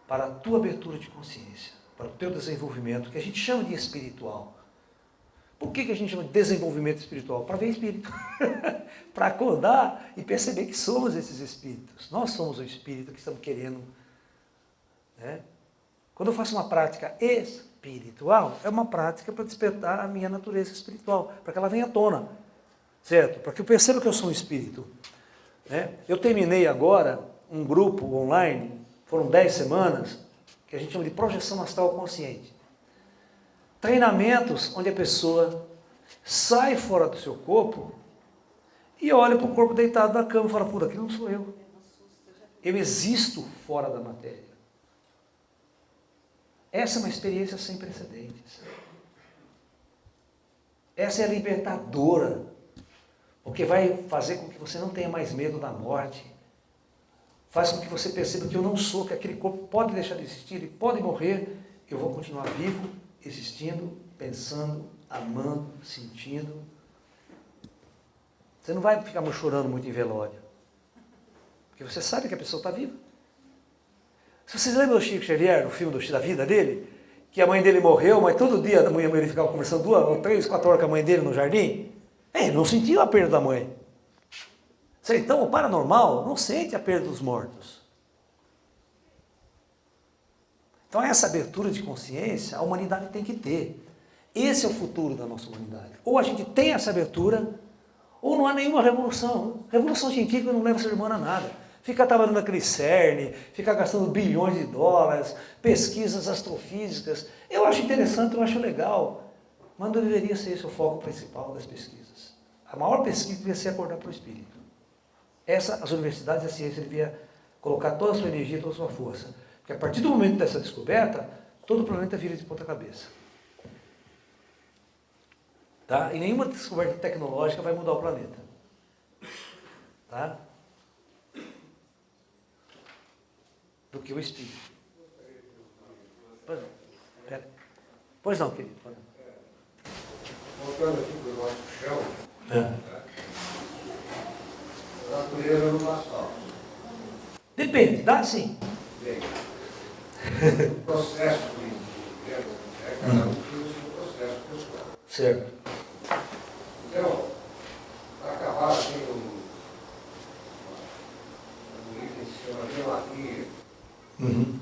para a tua abertura de consciência, para o teu desenvolvimento, que a gente chama de espiritual. Por que a gente chama de desenvolvimento espiritual? Para ver espírito. Para acordar e perceber que somos esses espíritos. Nós somos o espírito que estamos querendo. Né? Quando eu faço uma prática espiritual, é uma prática para despertar a minha natureza espiritual, para que ela venha à tona. Certo? Para que eu perceba que eu sou um espírito. Né? Eu terminei agora um grupo online, foram 10 semanas, que a gente chama de projeção astral consciente. Treinamentos onde a pessoa sai fora do seu corpo e olha para o corpo deitado na cama e fala: puta, aquilo não sou eu. Eu existo fora da matéria. Essa é uma experiência sem precedentes. Essa é a libertadora, porque vai fazer com que você não tenha mais medo da morte. Faz com que você perceba que eu não sou, que aquele corpo pode deixar de existir, ele pode morrer, eu vou continuar vivo, existindo, pensando, amando, sentindo. Você não vai ficar chorando muito em velório, porque você sabe que a pessoa está viva. Se vocês lembram do Chico Xavier, no filme da vida dele, que a mãe dele morreu, mas todo dia a mãe dele ficava conversando 2, 3, 4 horas com a mãe dele no jardim, ele não sentiu a perda da mãe. Então o paranormal não sente a perda dos mortos. Então essa abertura de consciência a humanidade tem que ter. Esse é o futuro da nossa humanidade. Ou a gente tem essa abertura, ou não há nenhuma revolução. Revolução científica não leva o ser humano a nada. Ficar trabalhando naquele CERN, ficar gastando bilhões de dólares, pesquisas astrofísicas. Eu acho interessante, eu acho legal, mas não deveria ser esse o foco principal das pesquisas. A maior pesquisa deveria ser acordar para o espírito. As universidades e a ciência deviam colocar toda a sua energia, toda a sua força. Porque a partir do momento dessa descoberta, todo o planeta vira de ponta cabeça. Tá? E nenhuma descoberta tecnológica vai mudar o planeta. Tá? Do que o espírito. Pois não. Pera. Pois não, querido. Voltando aqui para o nosso chão, a natureza não dá salto. Depende, dá sim. Bem, o processo de cada um tem o seu processo pessoal. Certo. Então, a Cabala tem um item que se chama Gematria, Uhum.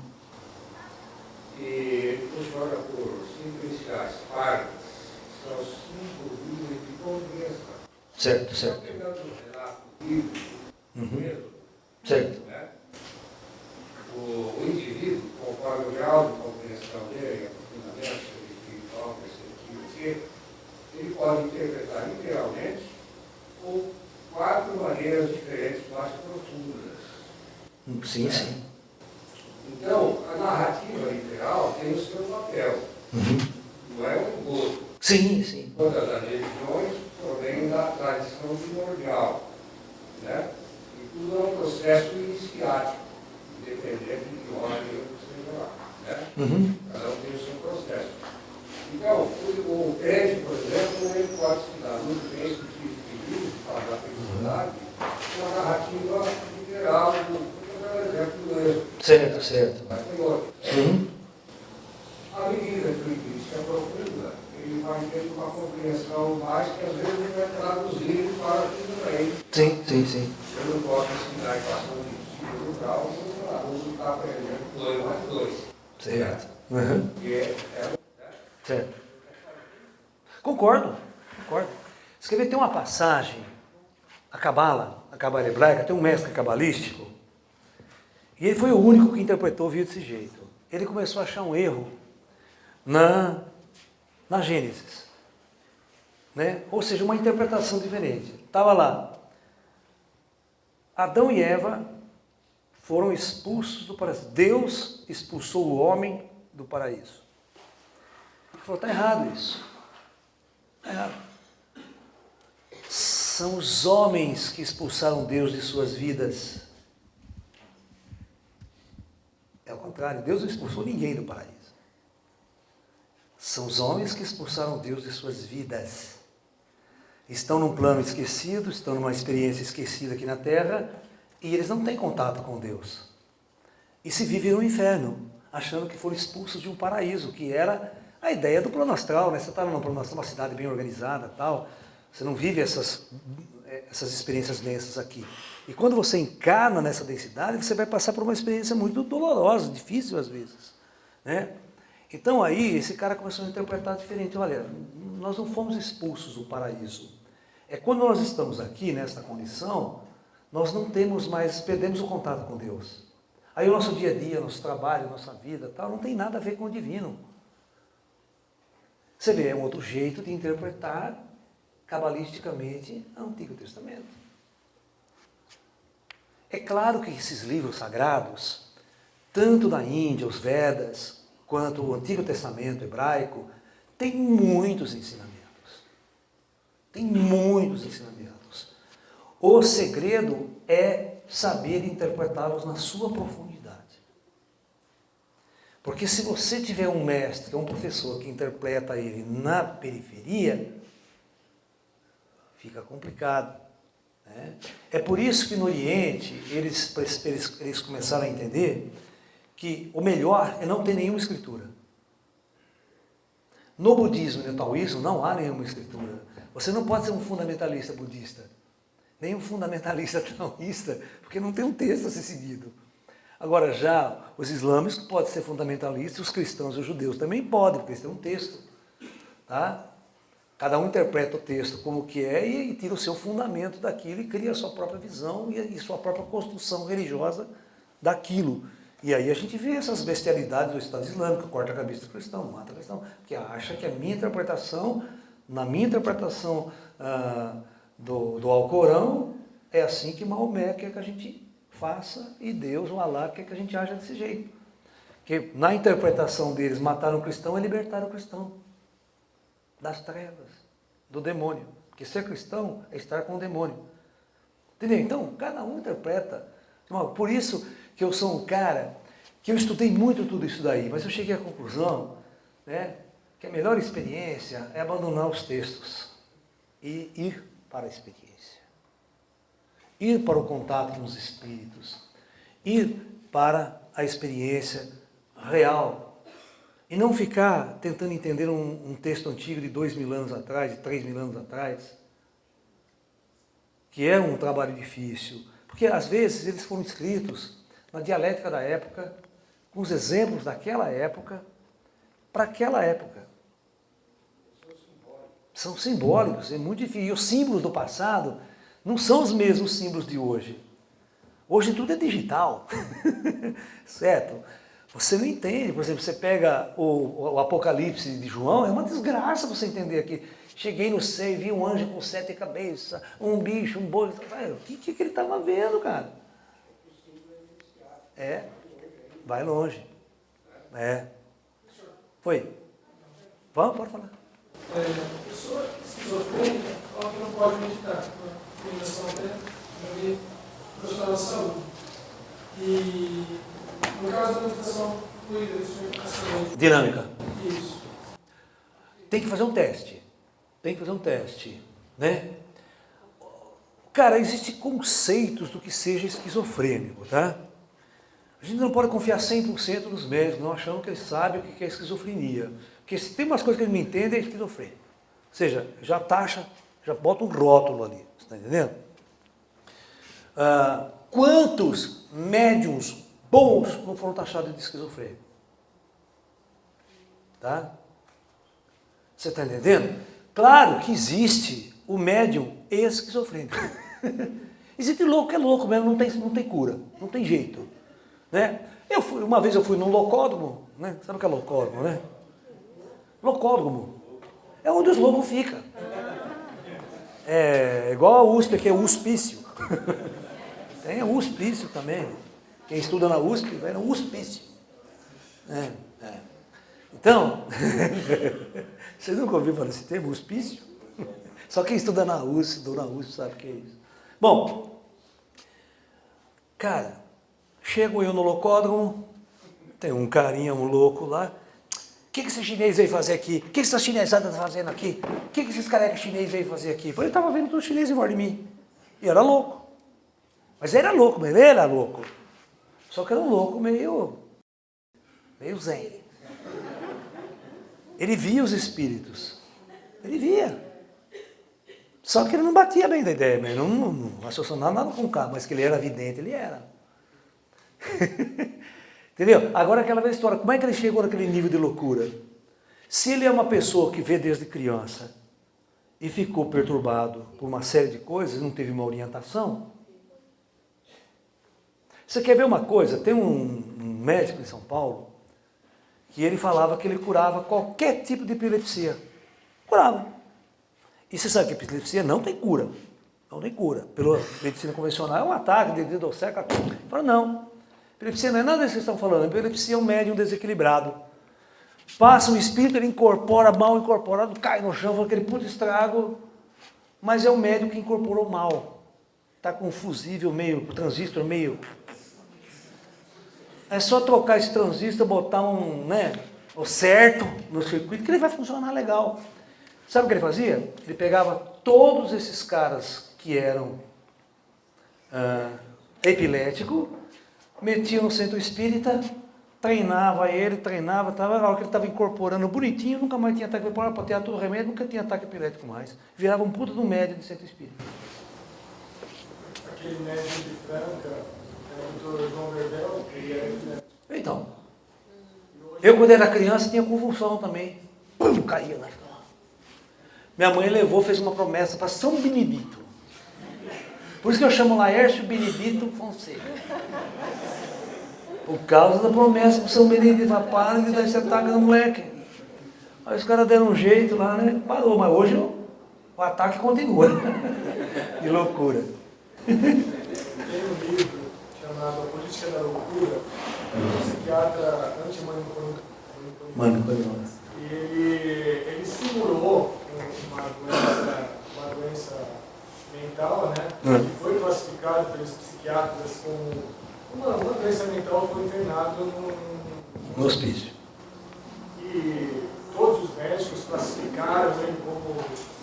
e funciona por 5 iniciais, pares, são 5 níveis de compreensão. Certo, Então, certo. pegando o relato bíblico mesmo, Certo. né? O indivíduo, conforme o grau de compreensão dele, aprofundamento espiritual, perceptivo, ele pode interpretar literalmente ou 4 maneiras diferentes mais profundas. Sim, sim. Então, a narrativa literal tem o seu papel, não é um engodo. Sim, sim. Todas as religiões provêm da tradição primordial, né? E tudo é um processo iniciático, independente de que ordem seja lá, né? Cada um tem o seu processo. Então, o crente, por exemplo, ele pode se dar muito bem esse tipo de livro, para da felicidade, com a narrativa literal do exemplo do Êxodo. Certo, certo. Mas tem outro. Uhum. À medida que o indivíduo se aprofunda, ele vai ter uma compreensão mais que às vezes ele vai traduzir para tudo bem. Sim, sim, sim. Eu não posso ensinar a equação de segundo grau se o aluno está aprendendo 2 mais 2. Certo. Uhum. E Certo. Concordo, concordo. Você quer ver, tem uma passagem, a Cabala hebraica, tem um mestre cabalístico, e ele foi o único que interpretou o vídeo desse jeito. Ele começou a achar um erro na Gênesis, né? Ou seja, uma interpretação diferente. Estava lá, Adão e Eva foram expulsos do paraíso. Deus expulsou o homem do paraíso. Ele falou, está errado isso. Está errado. São os homens que expulsaram Deus de suas vidas. É o contrário, Deus não expulsou ninguém do paraíso. São os homens que expulsaram Deus de suas vidas. Estão num plano esquecido, estão numa experiência esquecida aqui na Terra, e eles não têm contato com Deus. E se vivem no inferno, achando que foram expulsos de um paraíso, que era a ideia do plano astral, né? Você está num plano astral, uma cidade bem organizada, tal, você não vive essas experiências densas aqui. E quando você encarna nessa densidade, você vai passar por uma experiência muito dolorosa, difícil às vezes, né? Então aí, esse cara começou a interpretar diferente. Olha, nós não fomos expulsos do paraíso. É quando nós estamos aqui, nessa condição, nós não temos mais, perdemos o contato com Deus. Aí o nosso dia a dia, nosso trabalho, nossa vida, tal, não tem nada a ver com o divino. Você vê, é um outro jeito de interpretar cabalisticamente o Antigo Testamento. É claro que esses livros sagrados, tanto da Índia, os Vedas, quanto o Antigo Testamento hebraico, tem muitos ensinamentos. Tem muitos ensinamentos. O segredo é saber interpretá-los na sua profundidade. Porque se você tiver um mestre, um professor que interpreta ele na periferia, fica complicado, né? É por isso que no Oriente eles começaram a entender que o melhor é não ter nenhuma escritura. No budismo e no taoísmo não há nenhuma escritura. Você não pode ser um fundamentalista budista, nem um fundamentalista taoísta, porque não tem um texto a ser seguido. Agora, já os islâmicos podem ser fundamentalistas, os cristãos e os judeus também podem, porque eles têm um texto. Tá? Cada um interpreta o texto como que é e tira o seu fundamento daquilo e cria a sua própria visão e sua própria construção religiosa daquilo. E aí a gente vê essas bestialidades do Estado Islâmico, corta a cabeça do cristão, mata o cristão, porque acha que a minha interpretação, na minha interpretação do Alcorão, é assim que Maomé quer que a gente faça e Deus, o Alá, quer que a gente aja desse jeito. Porque na interpretação deles, matar um cristão é libertar o cristão das trevas, do demônio. Porque ser cristão é estar com o demônio. Entendeu? Então, cada um interpreta. Por isso que eu sou um cara que eu estudei muito tudo isso daí, mas eu cheguei à conclusão, né, que a melhor experiência é abandonar os textos e ir para a experiência. Ir para o contato com os espíritos, ir para a experiência real. E não ficar tentando entender um texto antigo de 2.000 anos atrás, de 3.000 anos atrás, que é um trabalho difícil. Porque às vezes eles foram escritos na dialética da época, com os exemplos daquela época, para aquela época. São simbólicos, é muito difícil. E os símbolos do passado não são os mesmos símbolos de hoje. Hoje tudo é digital, certo? Você não entende, por exemplo, você pega o Apocalipse de João, é uma desgraça você entender aqui. Cheguei no céu e vi um anjo com 7 cabeças, um bicho, um boi. O que ele estava vendo, cara? É, vai longe. É. Foi. Vamos, pode falar. Pessoa esquizofrênica, ela não pode meditar. Tem noção até profissional da saúde. E no caso da meditação fluida, Dinâmica. Isso. Tem que fazer um teste. Tem que fazer um teste, né? Cara, existem conceitos do que seja esquizofrênico, tá? A gente não pode confiar 100% nos médicos, não achando que eles sabem o que é esquizofrenia. Porque se tem umas coisas que eles não entendem, é esquizofrênico. Ou seja, já taxa, já bota um rótulo ali, você está entendendo? Quantos médiums bons não foram taxados de esquizofrênico? Tá? Você está entendendo? Claro que existe o médium esquizofrênico. Existe louco que é louco mesmo, não tem cura, não tem jeito. Né? Uma vez eu fui num locódromo, né? Sabe o que é locódromo, né? Locódromo é onde os loucos ficam. É igual a USP, que é o hospício. Tem o hospício também. Quem estuda na USP vai no hospício. Então, vocês nunca ouviram falar esse termo, hospício? Só quem estuda na USP sabe o que é isso. Bom, cara, chego eu no locódromo, tem um carinha, um louco lá. O que esse chinês veio fazer aqui? O que essa chinesada está fazendo aqui? O que esses carecas chineses veio fazer aqui? Ele estava vendo tudo chinês em volta de mim. E era louco. Mas ele era louco. Só que era um louco meio zen. Ele via os espíritos. Ele via. Só que ele não batia bem da ideia, mas não raciocinava nada com o cara, mas que ele era vidente, ele era. Entendeu? Agora aquela velha história, como é que ele chegou naquele nível de loucura? Se ele é uma pessoa que vê desde criança e ficou perturbado por uma série de coisas, não teve uma orientação. Você quer ver uma coisa? Tem um médico em São Paulo que ele falava que ele curava qualquer tipo de epilepsia. Curava. E você sabe que epilepsia não tem cura. Não tem cura. Pela medicina convencional é um ataque, dedo seca. Fala, não. Epilepsia não é nada disso que vocês estão falando. Epilepsia é um médium desequilibrado. Passa um espírito, ele incorpora mal incorporado, cai no chão, faz aquele puto estrago. Mas é um médium que incorporou mal. Está com um fusível meio, o transistor meio... É só trocar esse transistor, botar o certo no circuito, que ele vai funcionar legal. Sabe o que ele fazia? Ele pegava todos esses caras que eram epiléticos, metia no centro espírita, treinava, na hora que ele estava incorporando bonitinho, nunca mais tinha ataque epilético, para ter todo o remédio, nunca tinha ataque epilético mais. Virava um puta do médio de centro espírita. Aquele médico de Franca, o doutor João Verbel, ele era epilético. Então, eu quando era criança tinha convulsão também. Pum, caía na cama. Minha mãe levou, fez uma promessa para São Benedito. Por isso que eu chamo Laércio Benedito Fonseca. Por causa da promessa para São Benedito. Para de dar esse ataque no moleque. Aí os caras deram um jeito lá, né? Parou, mas hoje o ataque continua. Que loucura. Tem um livro chamado A Política da Loucura, um psiquiatra anti-manipulador. E ele simulou uma doença mental, né? Que foi classificada pelos psiquiatras como uma doença mental, foi internado no hospício. E todos os médicos classificaram ele como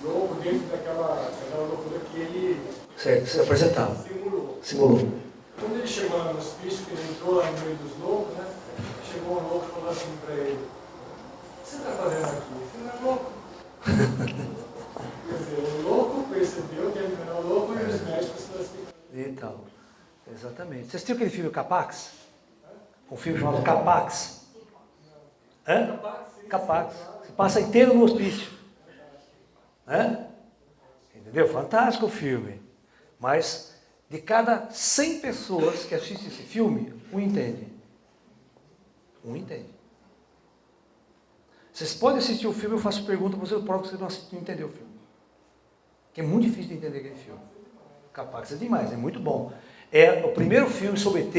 louco dentro daquela loucura que ele se apresentava. Simulou. Simulou. Quando ele chegou lá no hospício, que ele entrou lá no meio dos loucos, né? chegou um louco e falou assim para ele, o que você está fazendo aqui? Você não é louco? Quer dizer, o louco percebeu que ele não era louco e os médicos se classificaram. Então, exatamente. Você assistiu aquele filme Capax? Um filme chamado Capax. Hã? Capax. Você passa inteiro no hospício. Hã? Entendeu? Fantástico o filme. Mas de cada 100 pessoas que assistem esse filme, um entende. Um entende. Vocês podem assistir o filme, eu faço pergunta para vocês, eu provo que vocês não entenderam o filme. Porque é muito difícil de entender aquele filme. Capax é demais, é muito bom. É o primeiro filme sobre ET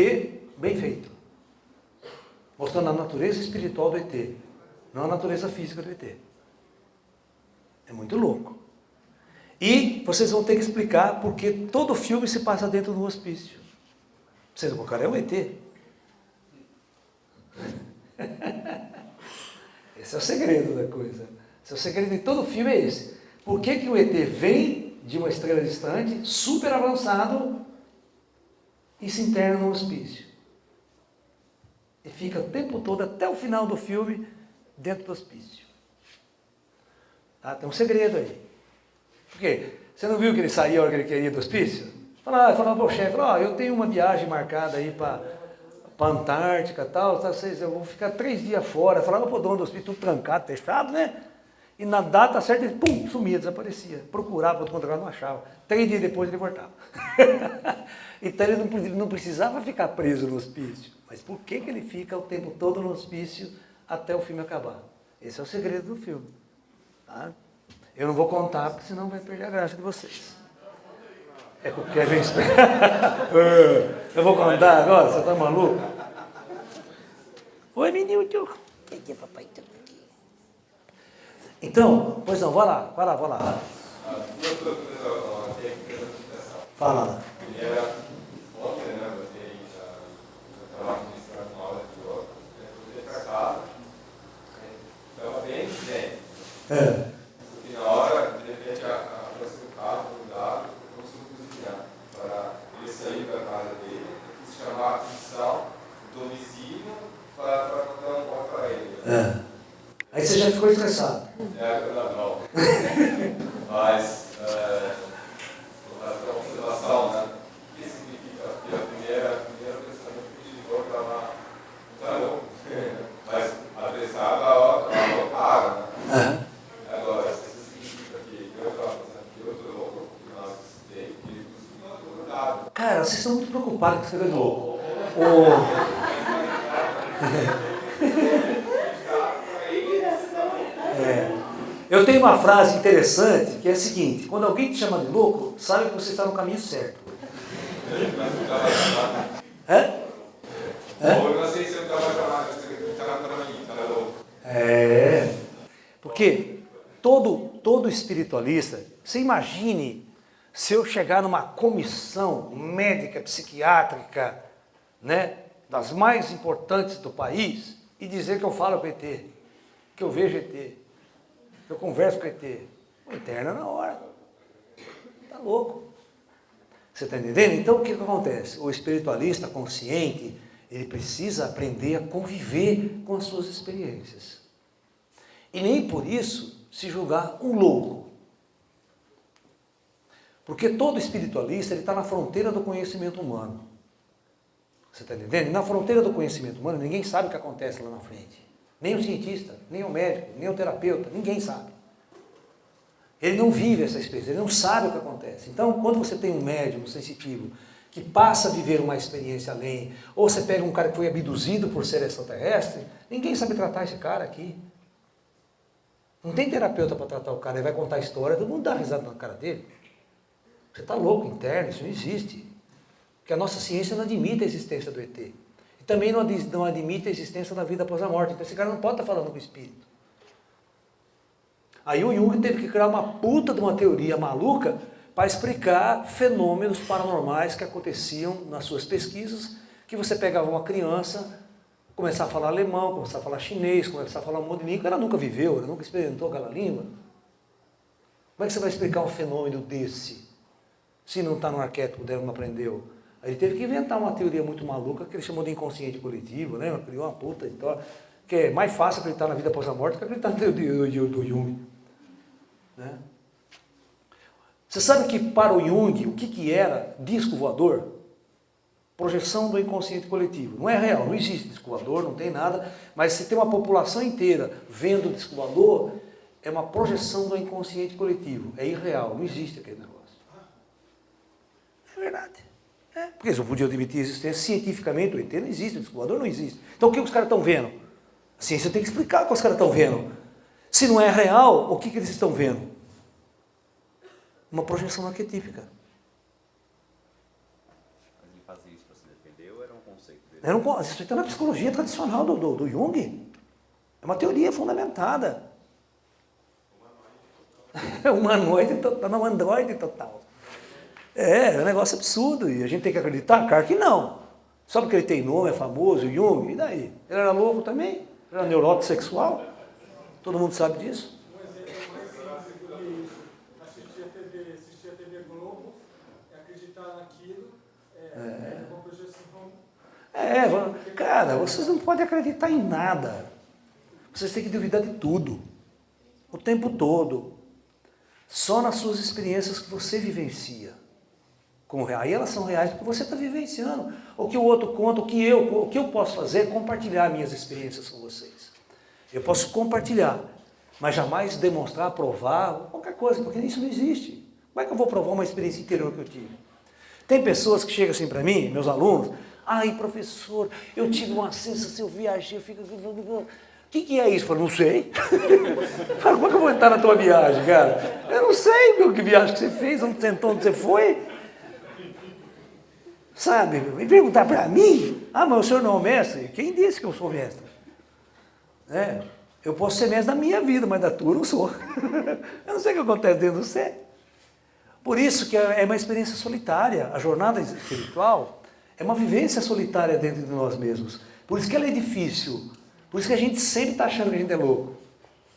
bem feito. Mostrando a natureza espiritual do ET, não a natureza física do ET. É muito louco. E vocês vão ter que explicar porque todo filme se passa dentro do hospício. Vocês vão, cara, é o ET. Esse é o segredo da coisa. Esse é o segredo de todo filme, é esse. Por que que o ET vem de uma estrela distante, super avançado, e se interna no hospício? E fica o tempo todo, até o final do filme, dentro do hospício. Tá? Tem um segredo aí. Por quê? Você não viu que ele saía a hora que ele queria do hospício? Falava para o chefe, eu tenho uma viagem marcada aí para a Antártica e tal, eu vou ficar 3 dias fora. Falava para o dono do hospício, tudo trancado, fechado, né? E na data certa ele, pum, sumia, desaparecia. Procurava, outro controlado, não achava. 3 dias depois ele voltava. Então ele não precisava ficar preso no hospício. Mas por que que ele fica o tempo todo no hospício até o filme acabar? Esse é o segredo do filme. Tá? Eu não vou contar, porque senão vai perder a graça de vocês. É que o Kevin Eu vou contar agora, você tá maluco? Oi, menino. Aqui, papai. Então, pois não, vai lá. Fala lá. Ontem, né, eu estava ministrando uma aula de yoga, eu fui para casa, estava bem zen. E na hora, de repente, apareceu um carro do lado, eu consigo cozinhar. Para ele sair da casa dele, se chamar a atenção do vizinho para dar um ponto para ele. Aí você já ficou estressado. Não. Mas, a observação, né? O que significa? Porque a primeira pensamento que chegou estava louco, mas apressado a outra água, né? Agora, isso significa que eu estava pensando que eu estou louco, que nós temos que ir para o outro lado. Cara, vocês estão muito preocupados com esse negócio de louco. Eu tenho uma frase interessante que é a seguinte: quando alguém te chama de louco, sabe que você está no caminho certo. Eu não sei se eu estava chamando, louco. Porque todo espiritualista, você imagine se eu chegar numa comissão médica, psiquiátrica, né, das mais importantes do país, e dizer que eu falo com ET, que eu vejo ET, eu converso com ET, o interno na hora. Está louco. Você está entendendo? Então o que acontece? O espiritualista consciente, ele precisa aprender a conviver com as suas experiências. E nem por isso se julgar um louco. Porque todo espiritualista está na fronteira do conhecimento humano. Você está entendendo? E na fronteira do conhecimento humano, ninguém sabe o que acontece lá na frente. Nem o cientista, nem o médico, nem o terapeuta, ninguém sabe. Ele não vive essa experiência, ele não sabe o que acontece. Então, quando você tem um médium sensitivo que passa a viver uma experiência além, ou você pega um cara que foi abduzido por ser extraterrestre, ninguém sabe tratar esse cara aqui. Não tem terapeuta para tratar o cara, ele vai contar a história, todo mundo dá risada na cara dele. Você está louco, interno, isso não existe. Porque a nossa ciência não admite a existência do ET. E também não admite a existência da vida após a morte. Então esse cara não pode estar falando com o espírito. Aí o Jung teve que criar uma puta de uma teoria maluca para explicar fenômenos paranormais que aconteciam nas suas pesquisas, que você pegava uma criança, começava a falar alemão, começava a falar chinês, começava a falar um monte de língua, ela nunca viveu, ela nunca experimentou aquela língua. Como é que você vai explicar um fenômeno desse, se não está no arquétipo dela, não aprendeu? Aí ele teve que inventar uma teoria muito maluca que ele chamou de inconsciente coletivo, lembra? Criou uma puta história, que é mais fácil acreditar na vida após a morte do que acreditar na teoria do Jung. Né? Você sabe que para o Jung, o que era disco voador? Projeção do inconsciente coletivo. Não é real, não existe disco voador, não tem nada, mas se tem uma população inteira vendo o disco voador, é uma projeção do inconsciente coletivo. É irreal, não existe aquele negócio. É verdade. É, porque eles não podiam admitir a existência cientificamente, o ET não existe, o disco voador não existe. Então o que os caras estão vendo? A ciência tem que explicar o que os caras estão vendo. Se não é real, o que eles estão vendo? Uma projeção arquetípica. Mas ele fazia isso para se defender ou era um conceito dele? Isso está na psicologia tradicional do Jung. É uma teoria fundamentada. É humanoide total, não, androide total. É um negócio absurdo. E a gente tem que acreditar? Claro que não. Só porque ele tem nome, é famoso, Jung, e daí? Ele era louco também? Ele era neurótico sexual? Todo mundo sabe disso? Assistir a TV Globo, acreditar naquilo, uma projeção. Cara, vocês não podem acreditar em nada. Vocês têm que duvidar de tudo. O tempo todo. Só nas suas experiências que você vivencia. Como reais. Aí elas são reais porque você está vivenciando. O que o outro conta, o que eu posso fazer é compartilhar minhas experiências com vocês. Eu posso compartilhar, mas jamais demonstrar, provar, qualquer coisa, porque isso não existe. Como é que eu vou provar uma experiência interior que eu tive? Tem pessoas que chegam assim para mim, meus alunos, ai professor, eu tive uma sensação, eu viajei, eu fico... O que é isso? Eu falo, não sei. Como é que eu vou entrar na tua viagem, cara? Eu não sei, meu, que viagem que você fez, onde você foi. Sabe? E perguntar para mim, mas o senhor não é o mestre? Quem disse que eu sou mestre? Eu posso ser mestre da minha vida, mas da tua eu não sou. Eu não sei o que acontece dentro de você. Por isso que é uma experiência solitária. A jornada espiritual é uma vivência solitária dentro de nós mesmos. Por isso que ela é difícil. Por isso que a gente sempre está achando que a gente é louco.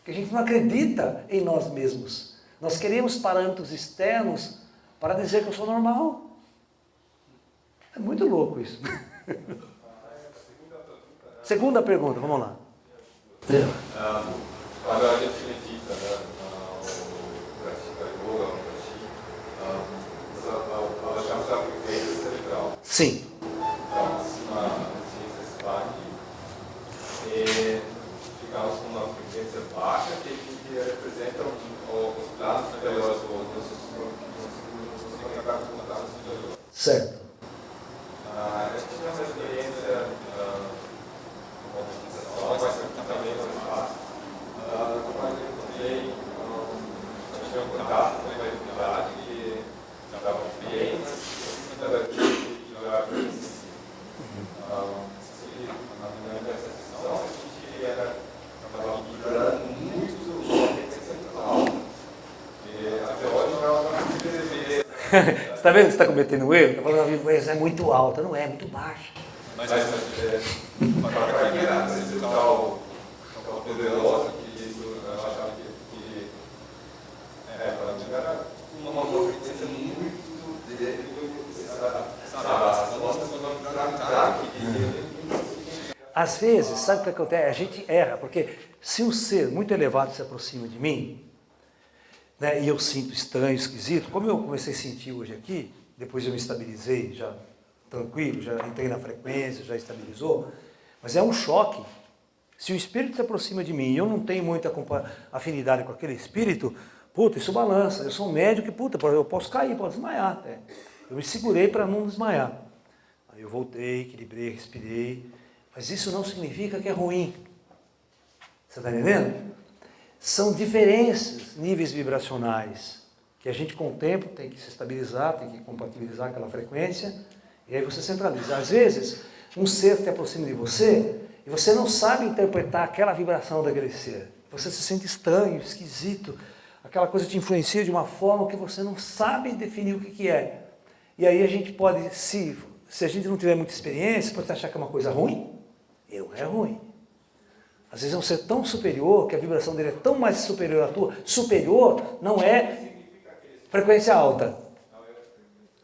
Que a gente não acredita em nós mesmos. Nós queremos parâmetros externos para dizer que eu sou normal. É muito louco isso. Segunda pergunta, vamos lá. Quando a gente medita, pratica yoga, nós achamos a frequência cerebral. Sim. Então, a ciência expande e ficamos com uma frequência baixa que representa os planos superiores, os significados dos planos superiores. Certo. A gente tem uma experiência com meditação, mas aqui também no espaço. Quando eu encontrei, eu tinha um contato com uma entidade que estava bem acima daqui de lugar para esse. Na minha percepção, a gente estava vibrando muito central. E até hoje não consegui ver. Você está vendo que você está cometendo um erro? Está falando que a vibração é muito alta. Não é, é muito baixa. Mas para carregar esse tal poderoso que isso, eu achava que para mim era uma frequência muito Às vezes, sabe o que acontece? A gente erra, porque se um ser muito elevado se aproxima de mim, né, e eu sinto estranho, esquisito, como eu comecei a sentir hoje aqui, depois eu me estabilizei, já tranquilo, já entrei na frequência, já estabilizou, mas é um choque. Se o espírito se aproxima de mim e eu não tenho muita afinidade com aquele espírito, puta, isso balança. Eu sou um médico que, puta, eu posso cair, posso desmaiar até. Eu me segurei para não desmaiar. Aí eu voltei, equilibrei, respirei, mas isso não significa que é ruim. Você está entendendo? São diferenças, níveis vibracionais, que a gente com o tempo tem que se estabilizar, tem que compatibilizar aquela frequência, e aí você centraliza. Às vezes, um ser se aproxima de você, e você não sabe interpretar aquela vibração daquele ser. Você se sente estranho, esquisito, aquela coisa te influencia de uma forma que você não sabe definir o que é. E aí a gente pode, se a gente não tiver muita experiência, pode achar que é uma coisa ruim, e não é ruim. Às vezes é um ser tão superior, que a vibração dele é tão mais superior à tua. Superior não é frequência alta.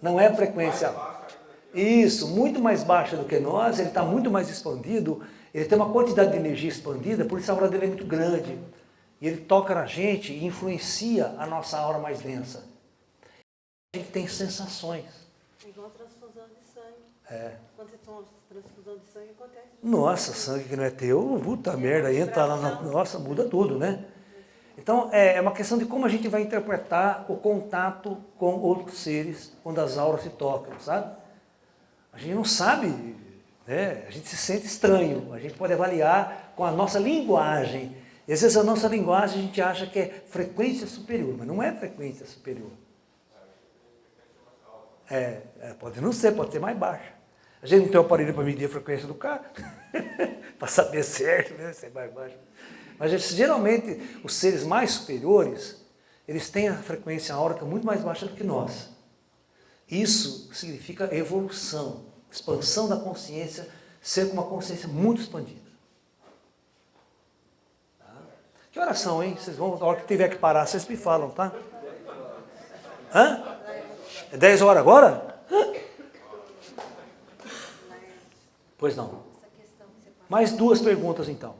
Não é frequência alta. Isso, muito mais baixa do que nós, ele está muito mais expandido, ele tem uma quantidade de energia expandida, por isso a aura dele é muito grande. E ele toca na gente e influencia a nossa aura mais densa. A gente tem sensações. É igual transfusão de sangue. É. Quando você toma transfusão de sangue, acontece. Nossa, sangue que não é teu, puta merda, entra lá na... Nossa, muda tudo, né? Então, é uma questão de como a gente vai interpretar o contato com outros seres quando as auras se tocam, sabe? A gente não sabe, né? A gente se sente estranho, a gente pode avaliar com a nossa linguagem. E às vezes a nossa linguagem a gente acha que é frequência superior, mas não é frequência superior. Pode não ser, pode ser mais baixa. A gente não tem um aparelho para medir a frequência do carro, para saber certo, né, se é mais baixo. Mas geralmente os seres mais superiores, eles têm a frequência áurica muito mais baixa do que nós. Isso significa evolução, expansão da consciência, ser com uma consciência muito expandida. Tá? Que horas são, hein? Vocês vão, na hora que tiver que parar, vocês me falam, tá? Hã? É 10 horas agora? Pois não. Mais 2 perguntas, então.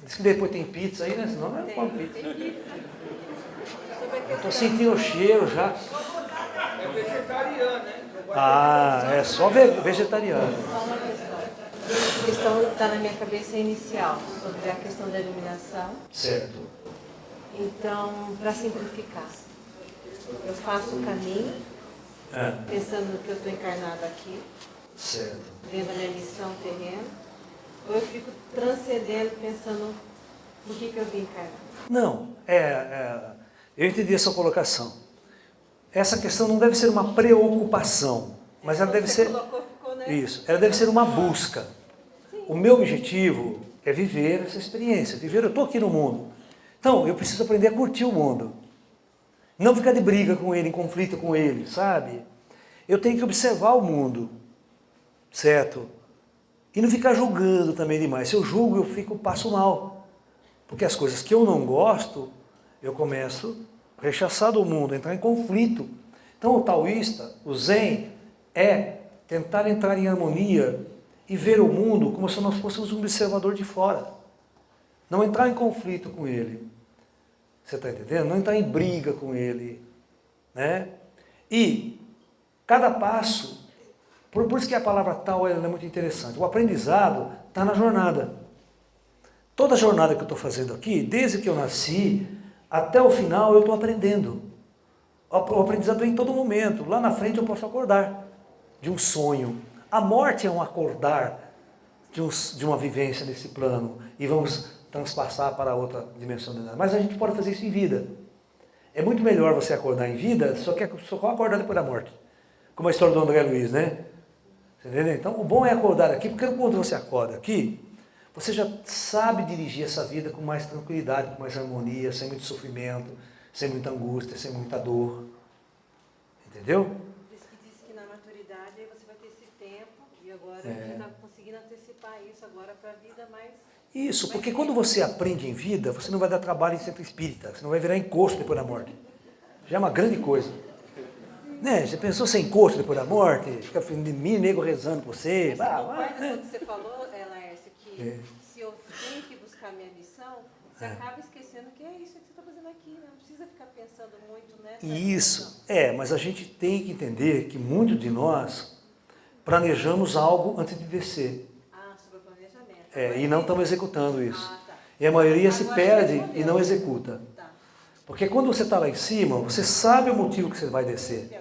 Diz que depois tem pizza aí, né? Senão não é como pizza. Estou sentindo o cheiro já. É vegetariano, né? É só vegetariano. Só uma questão. A questão que está na minha cabeça inicial, sobre a questão da iluminação. Certo. Então, para simplificar, eu faço o caminho, pensando que eu estou encarnada aqui, Certo. vendo a minha missão terrena, ou eu fico transcendendo, pensando no que eu vim encarnar? Não, eu entendi a sua colocação. Essa questão não deve ser uma preocupação, mas ela deve ser... Ficou, né? Isso, ela deve ser uma busca. O meu objetivo é viver essa experiência, eu estou aqui no mundo. Então, eu preciso aprender a curtir o mundo. Não ficar de briga com ele, em conflito com ele, sabe? Eu tenho que observar o mundo, certo? E não ficar julgando também demais. Se eu julgo, eu passo mal. Porque as coisas que eu não gosto, eu começo a rechaçar do mundo, entrar em conflito. Então o taoísta, o Zen, é tentar entrar em harmonia e ver o mundo como se nós fôssemos um observador de fora. Não entrar em conflito com ele. Você está entendendo? Não entrar em briga com ele. Né? E cada passo... Por isso que a palavra Tao é muito interessante. O aprendizado está na jornada. Toda a jornada que eu estou fazendo aqui, desde que eu nasci, até o final eu estou aprendendo. O aprendizado vem em todo momento. Lá na frente eu posso acordar de um sonho. A morte é um acordar de uma vivência nesse plano. E vamos transpassar para outra dimensão. Mas a gente pode fazer isso em vida. É muito melhor você acordar em vida, só acordar depois da morte. Como a história do André Luiz, né? Entendeu? Então, o bom é acordar aqui, porque quando você acorda aqui, você já sabe dirigir essa vida com mais tranquilidade, com mais harmonia, sem muito sofrimento, sem muita angústia, sem muita dor. Entendeu? Por isso que diz que na maturidade aí você vai ter esse tempo, e agora você está conseguindo antecipar isso agora para a vida mais... Isso, porque quando você aprende em vida, você não vai dar trabalho em centro espírita, você não vai virar encosto depois da morte. Já é uma grande coisa. Né? Você pensou ser encosto depois da morte? Fica de mim, nego rezando por você. Quando você falou, Laércio, que se eu tenho que buscar minha missão, você acaba esquecendo que é isso que você está fazendo aqui, né? Não precisa ficar pensando muito nessa Isso, mas a gente tem que entender que muitos de nós planejamos algo antes de descer. Sobre o planejamento. E não estamos executando isso. Tá. E a maioria se Agora perde respondeu. e não executa. Tá. Porque quando você está lá em cima, você sabe o motivo que você vai descer.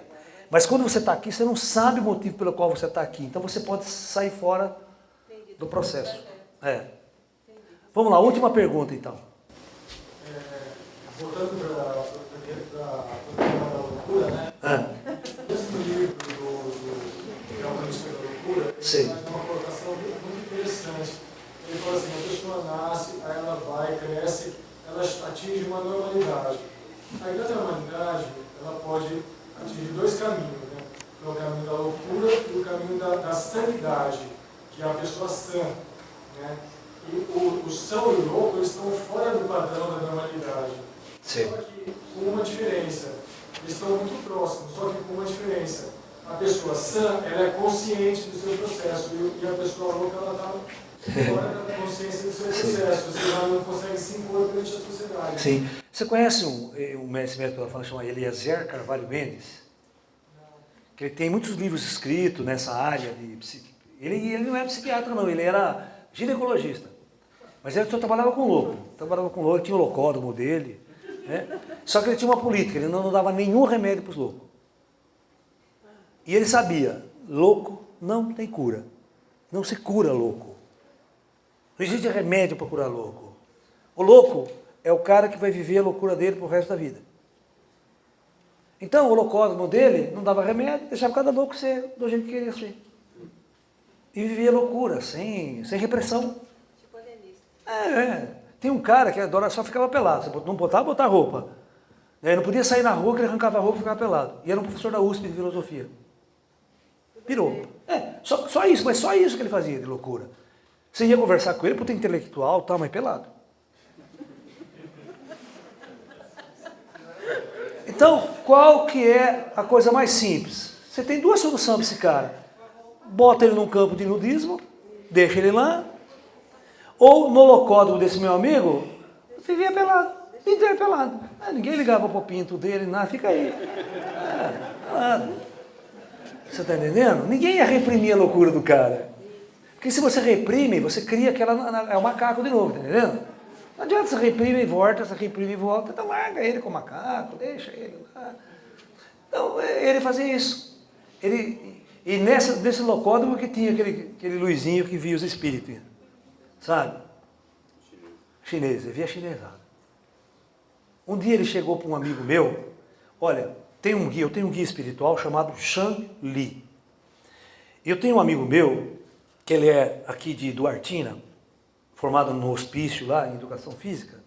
Mas quando você está aqui, você não sabe o motivo pelo qual você está aqui. Então você pode sair fora do processo. Vamos lá, última pergunta então. Voltando para o tema da loucura, né? Esse livro do Alquimista da Loucura, ele faz uma colocação muito interessante. Ele fala assim, a pessoa nasce, aí ela vai, cresce, ela atinge uma normalidade. Aí da normalidade, ela pode atingir 2 caminhos, né? Que é o caminho da loucura e o caminho da sanidade, que é a pessoa sã, né? E o são e o louco, eles estão fora do padrão da normalidade. Só que com uma diferença. Eles estão muito próximos, só que com uma diferença. A a pessoa sã, ela é consciente do seu processo, e a pessoa louca, ela está fora da consciência do seu processo, ou seja, ela não consegue se impor perante a sociedade. Sim. Você conhece um mestre médico que chama Eliezer Carvalho Mendes? Que ele tem muitos livros escritos nessa área de ele não era psiquiatra não, ele era ginecologista. Mas ele só trabalhava com louco. Ele tinha o locódromo dele. Né? Só que ele tinha uma política, ele não dava nenhum remédio para os loucos. E ele sabia, louco não tem cura. Não se cura louco. Não existe remédio para curar louco. O louco é o cara que vai viver a loucura dele pro resto da vida. Então o locódromo dele não dava remédio, deixava cada louco ser do jeito que queria ser. E vivia loucura, sem repressão. Tipo alienista. Tem um cara que adora só ficava pelado. Você não botar roupa. Ele não podia sair na rua, que ele arrancava a roupa e ficava pelado. E era um professor da USP de filosofia. Pirou. Só isso, mas só isso que ele fazia de loucura. Você ia conversar com ele, puta intelectual, tal, mas pelado. Então, qual que é a coisa mais simples? Você tem duas soluções para esse cara. Bota ele num campo de nudismo, deixa ele lá, ou no locódromo desse meu amigo, vivia pelado, inteiro pelado. Ninguém ligava pro pinto dele, nada, fica aí. Pelado. Você está entendendo? Ninguém ia reprimir a loucura do cara. Porque se você reprime, você cria aquela... É o macaco de novo, tá entendendo? Não adianta você reprime e volta, você reprime e volta, então larga ele com o macaco, deixa ele lá. Então, ele fazia isso. E nesse locódromo que tinha aquele Luizinho que via os espíritos, sabe? Chinês, ele via chinesado. Um dia ele chegou para um amigo meu, olha, eu tenho um guia espiritual chamado Shan Li. Eu tenho um amigo meu, que ele é aqui de Duartina, formado no hospício lá, em educação física,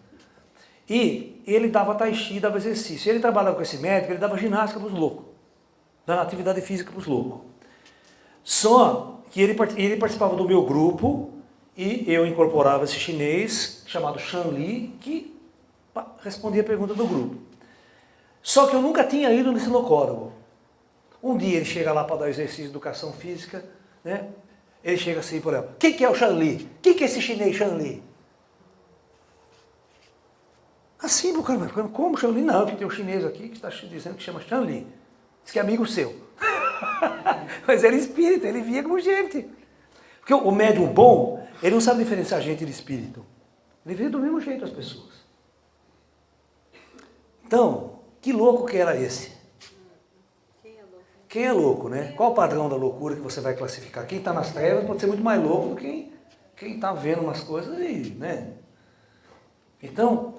e ele dava tai chi, dava exercício. Ele trabalhava com esse médico, ele dava ginástica para os loucos, dava atividade física para os loucos. Só que ele participava do meu grupo e eu incorporava esse chinês chamado Shan Li, que respondia a pergunta do grupo. Só que eu nunca tinha ido nesse locódromo. Um dia ele chega lá para dar exercício de educação física, né? Ele chega assim por ela, quem que é o Shan Li? Quem que é esse chinês Shan Li? Assim, o cara, como Shan Li? Não, que tem um chinês aqui que está dizendo que chama Shan Li. Diz que é amigo seu. Mas era espírita, ele via como gente. Porque o médium bom, ele não sabe diferenciar gente de espírito. Ele vê do mesmo jeito as pessoas. Então, que louco que era esse? Quem é louco, né? Qual o padrão da loucura que você vai classificar? Quem está nas trevas pode ser muito mais louco do que quem está vendo umas coisas aí, né? Então,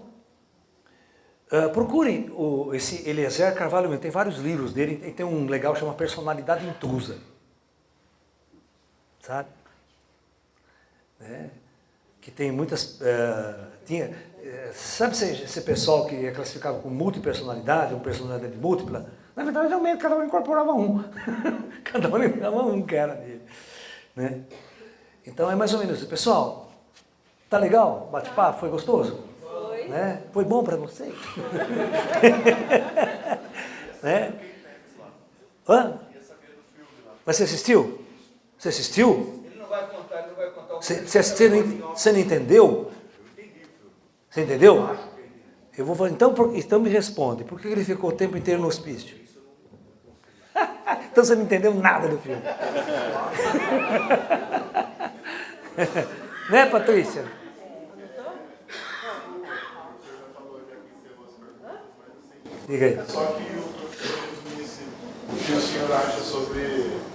procurem esse Eliezer Carvalho Mendes, tem vários livros dele, e tem um legal que chama Personalidade Intrusa. Sabe? Que tem muitas... sabe esse pessoal que é classificado com multipersonalidade, ou personalidade múltipla? Na verdade, realmente, cada um incorporava um. Cada um lembrava um que era dele. Né? Então, é mais ou menos isso. Pessoal, tá legal? Bate-papo? Foi gostoso? Foi. Né? Foi bom para vocês? Né? Hã? Mas você assistiu? Você assistiu? Ele não vai contar, ele não vai contar o que Você não entendeu? Você entendeu? Eu vou falar, então me responde, por que ele ficou o tempo inteiro no hospício? Então você não entendeu nada do filme. Né, Patrícia? Diga aí. Só que o professor disse o que o senhor acha sobre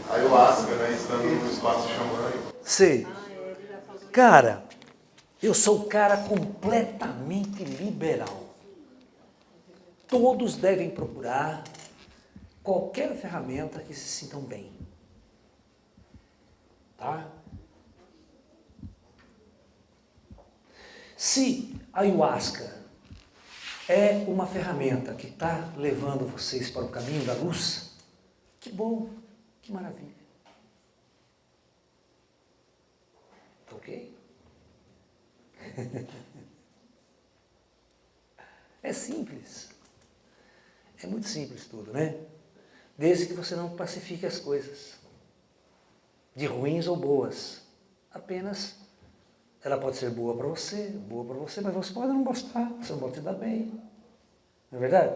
a ayahuasca, né, estando no espaço xamânico. Sei. Cara, eu sou um cara completamente liberal. Todos devem procurar qualquer ferramenta que se sintam bem. Tá? Se a ayahuasca é uma ferramenta que está levando vocês para o caminho da luz, que bom, que maravilha. Ok? É simples. É muito simples tudo, né? desde que você não classifique as coisas de ruins ou boas. Apenas ela pode ser boa para você, mas você pode não gostar, você não pode se dar bem. Não é verdade?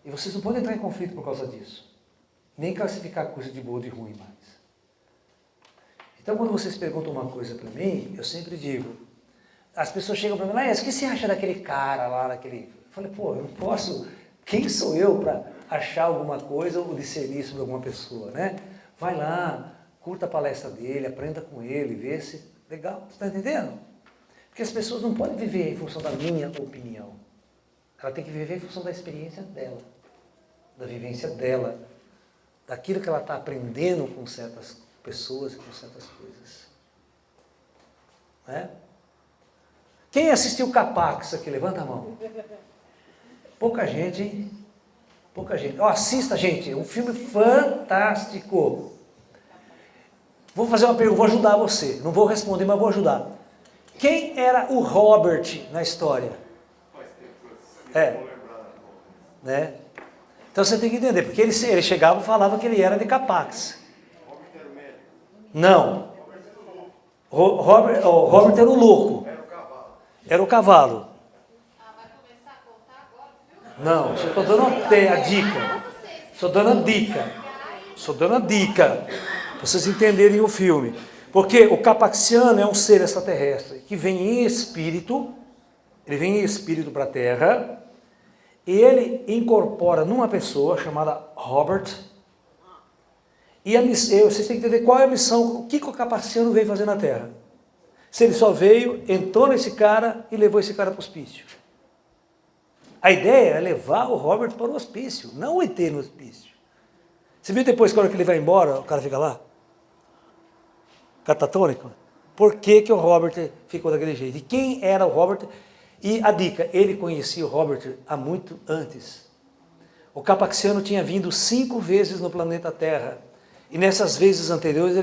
E vocês não podem entrar em conflito por causa disso. Nem classificar coisa de boa ou de ruim mais. Então, quando vocês perguntam uma coisa para mim, eu sempre digo, as pessoas chegam para mim, Laércio, o que você acha daquele cara lá, daquele... Eu falei, pô, eu não posso... Quem sou eu para achar alguma coisa ou discernir sobre alguma pessoa, né? Vai lá, curta a palestra dele, aprenda com ele, vê se... Legal, você está entendendo? Porque as pessoas não podem viver em função da minha opinião. Ela tem que viver em função da experiência dela, da vivência dela, daquilo que ela está aprendendo com certas pessoas e com certas coisas. Né? Quem assistiu Capax aqui? Levanta a mão. Pouca gente, hein? Pouca gente. Oh, assista, gente, é um filme fantástico. Vou fazer uma pergunta, vou ajudar você. Não vou responder, mas vou ajudar. Quem era o Robert na história? Né? Então você tem que entender, porque ele chegava e falava que ele era de Capax. Não. Robert era o louco. Era o cavalo. Não, só estou dando a dica. Estou dando a dica. Para vocês entenderem o filme. Porque o capaxiano é um ser extraterrestre que vem em espírito, ele vem em espírito para a Terra, e ele incorpora numa pessoa chamada Robert, e vocês têm que entender qual é a missão, o que o capaxiano veio fazer na Terra. Se ele só veio, entrou nesse cara e levou esse cara para o hospício. A ideia é levar o Robert para o hospício, não o ET no hospício. Você viu depois que a hora que ele vai embora, o cara fica lá? Catatônico? Por que o Robert ficou daquele jeito? E quem era o Robert? E a dica, ele conhecia o Robert há muito antes. O capaxiano tinha vindo 5 vezes no planeta Terra. E nessas vezes anteriores,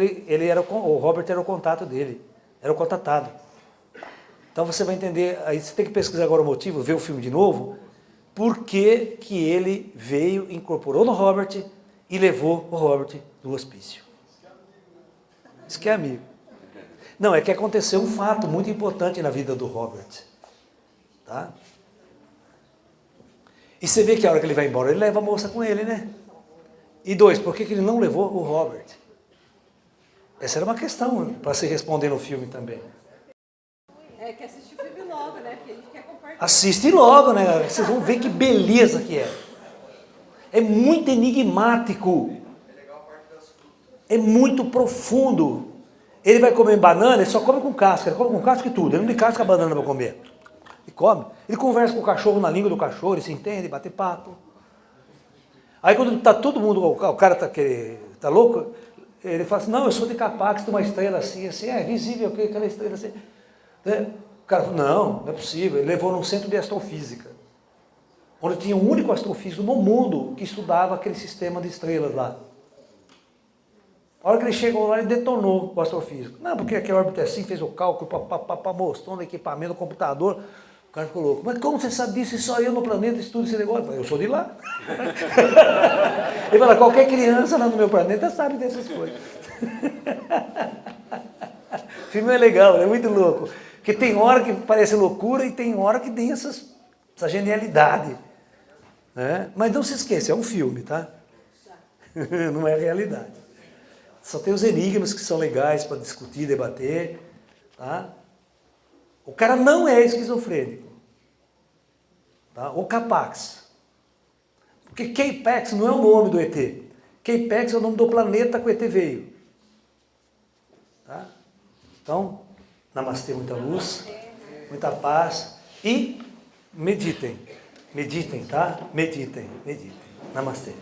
o Robert era o contato dele. Era o contatado. Então você vai entender, aí você tem que pesquisar agora o motivo, ver o filme de novo, por que ele veio, incorporou no Robert e levou o Robert do hospício. Isso que é amigo. Não, é que aconteceu um fato muito importante na vida do Robert. Tá? E você vê que a hora que ele vai embora, ele leva a moça com ele, né? E 2, por que ele não levou o Robert? Essa era uma questão para se responder no filme também. É que assistir o filme logo, né? Porque a gente quer compartilhar. Assiste logo, né? Vocês vão ver que beleza que é. É muito enigmático. É muito profundo. Ele vai comer banana, ele só come com casca. Ele come com casca e tudo. Ele não descasca a banana para comer. Ele come. Ele conversa com o cachorro na língua do cachorro, ele se entende, bate papo. Aí quando está todo mundo, o cara tá louco, ele fala assim, não, eu sou de Capax, de uma estrela assim, é visível, aquela estrela assim. O cara falou, não é possível. Ele levou num centro de astrofísica, onde tinha o único astrofísico no mundo que estudava aquele sistema de estrelas lá. A hora que ele chegou lá, ele detonou o astrofísico. Não, porque aqui a órbita é assim, fez o cálculo, mostrou no equipamento, no computador. O cara ficou louco. Mas como você sabe disso? E só eu no planeta estudo esse negócio? Eu falei, eu sou de lá. Ele fala, qualquer criança lá no meu planeta sabe dessas coisas. O filme é legal, é muito louco. Porque tem hora que parece loucura e tem hora que tem essa genialidade. Né? Mas não se esqueça, é um filme, tá? Não é a realidade. Só tem os enigmas que são legais para discutir, debater. Tá? O cara não é esquizofrênico. Tá? O Capax. Porque Capax não é o nome do ET. Capax é o nome do planeta que o ET veio. Tá? Então, namastê, muita luz, muita paz e meditem. Meditem, tá? Meditem. Namastê.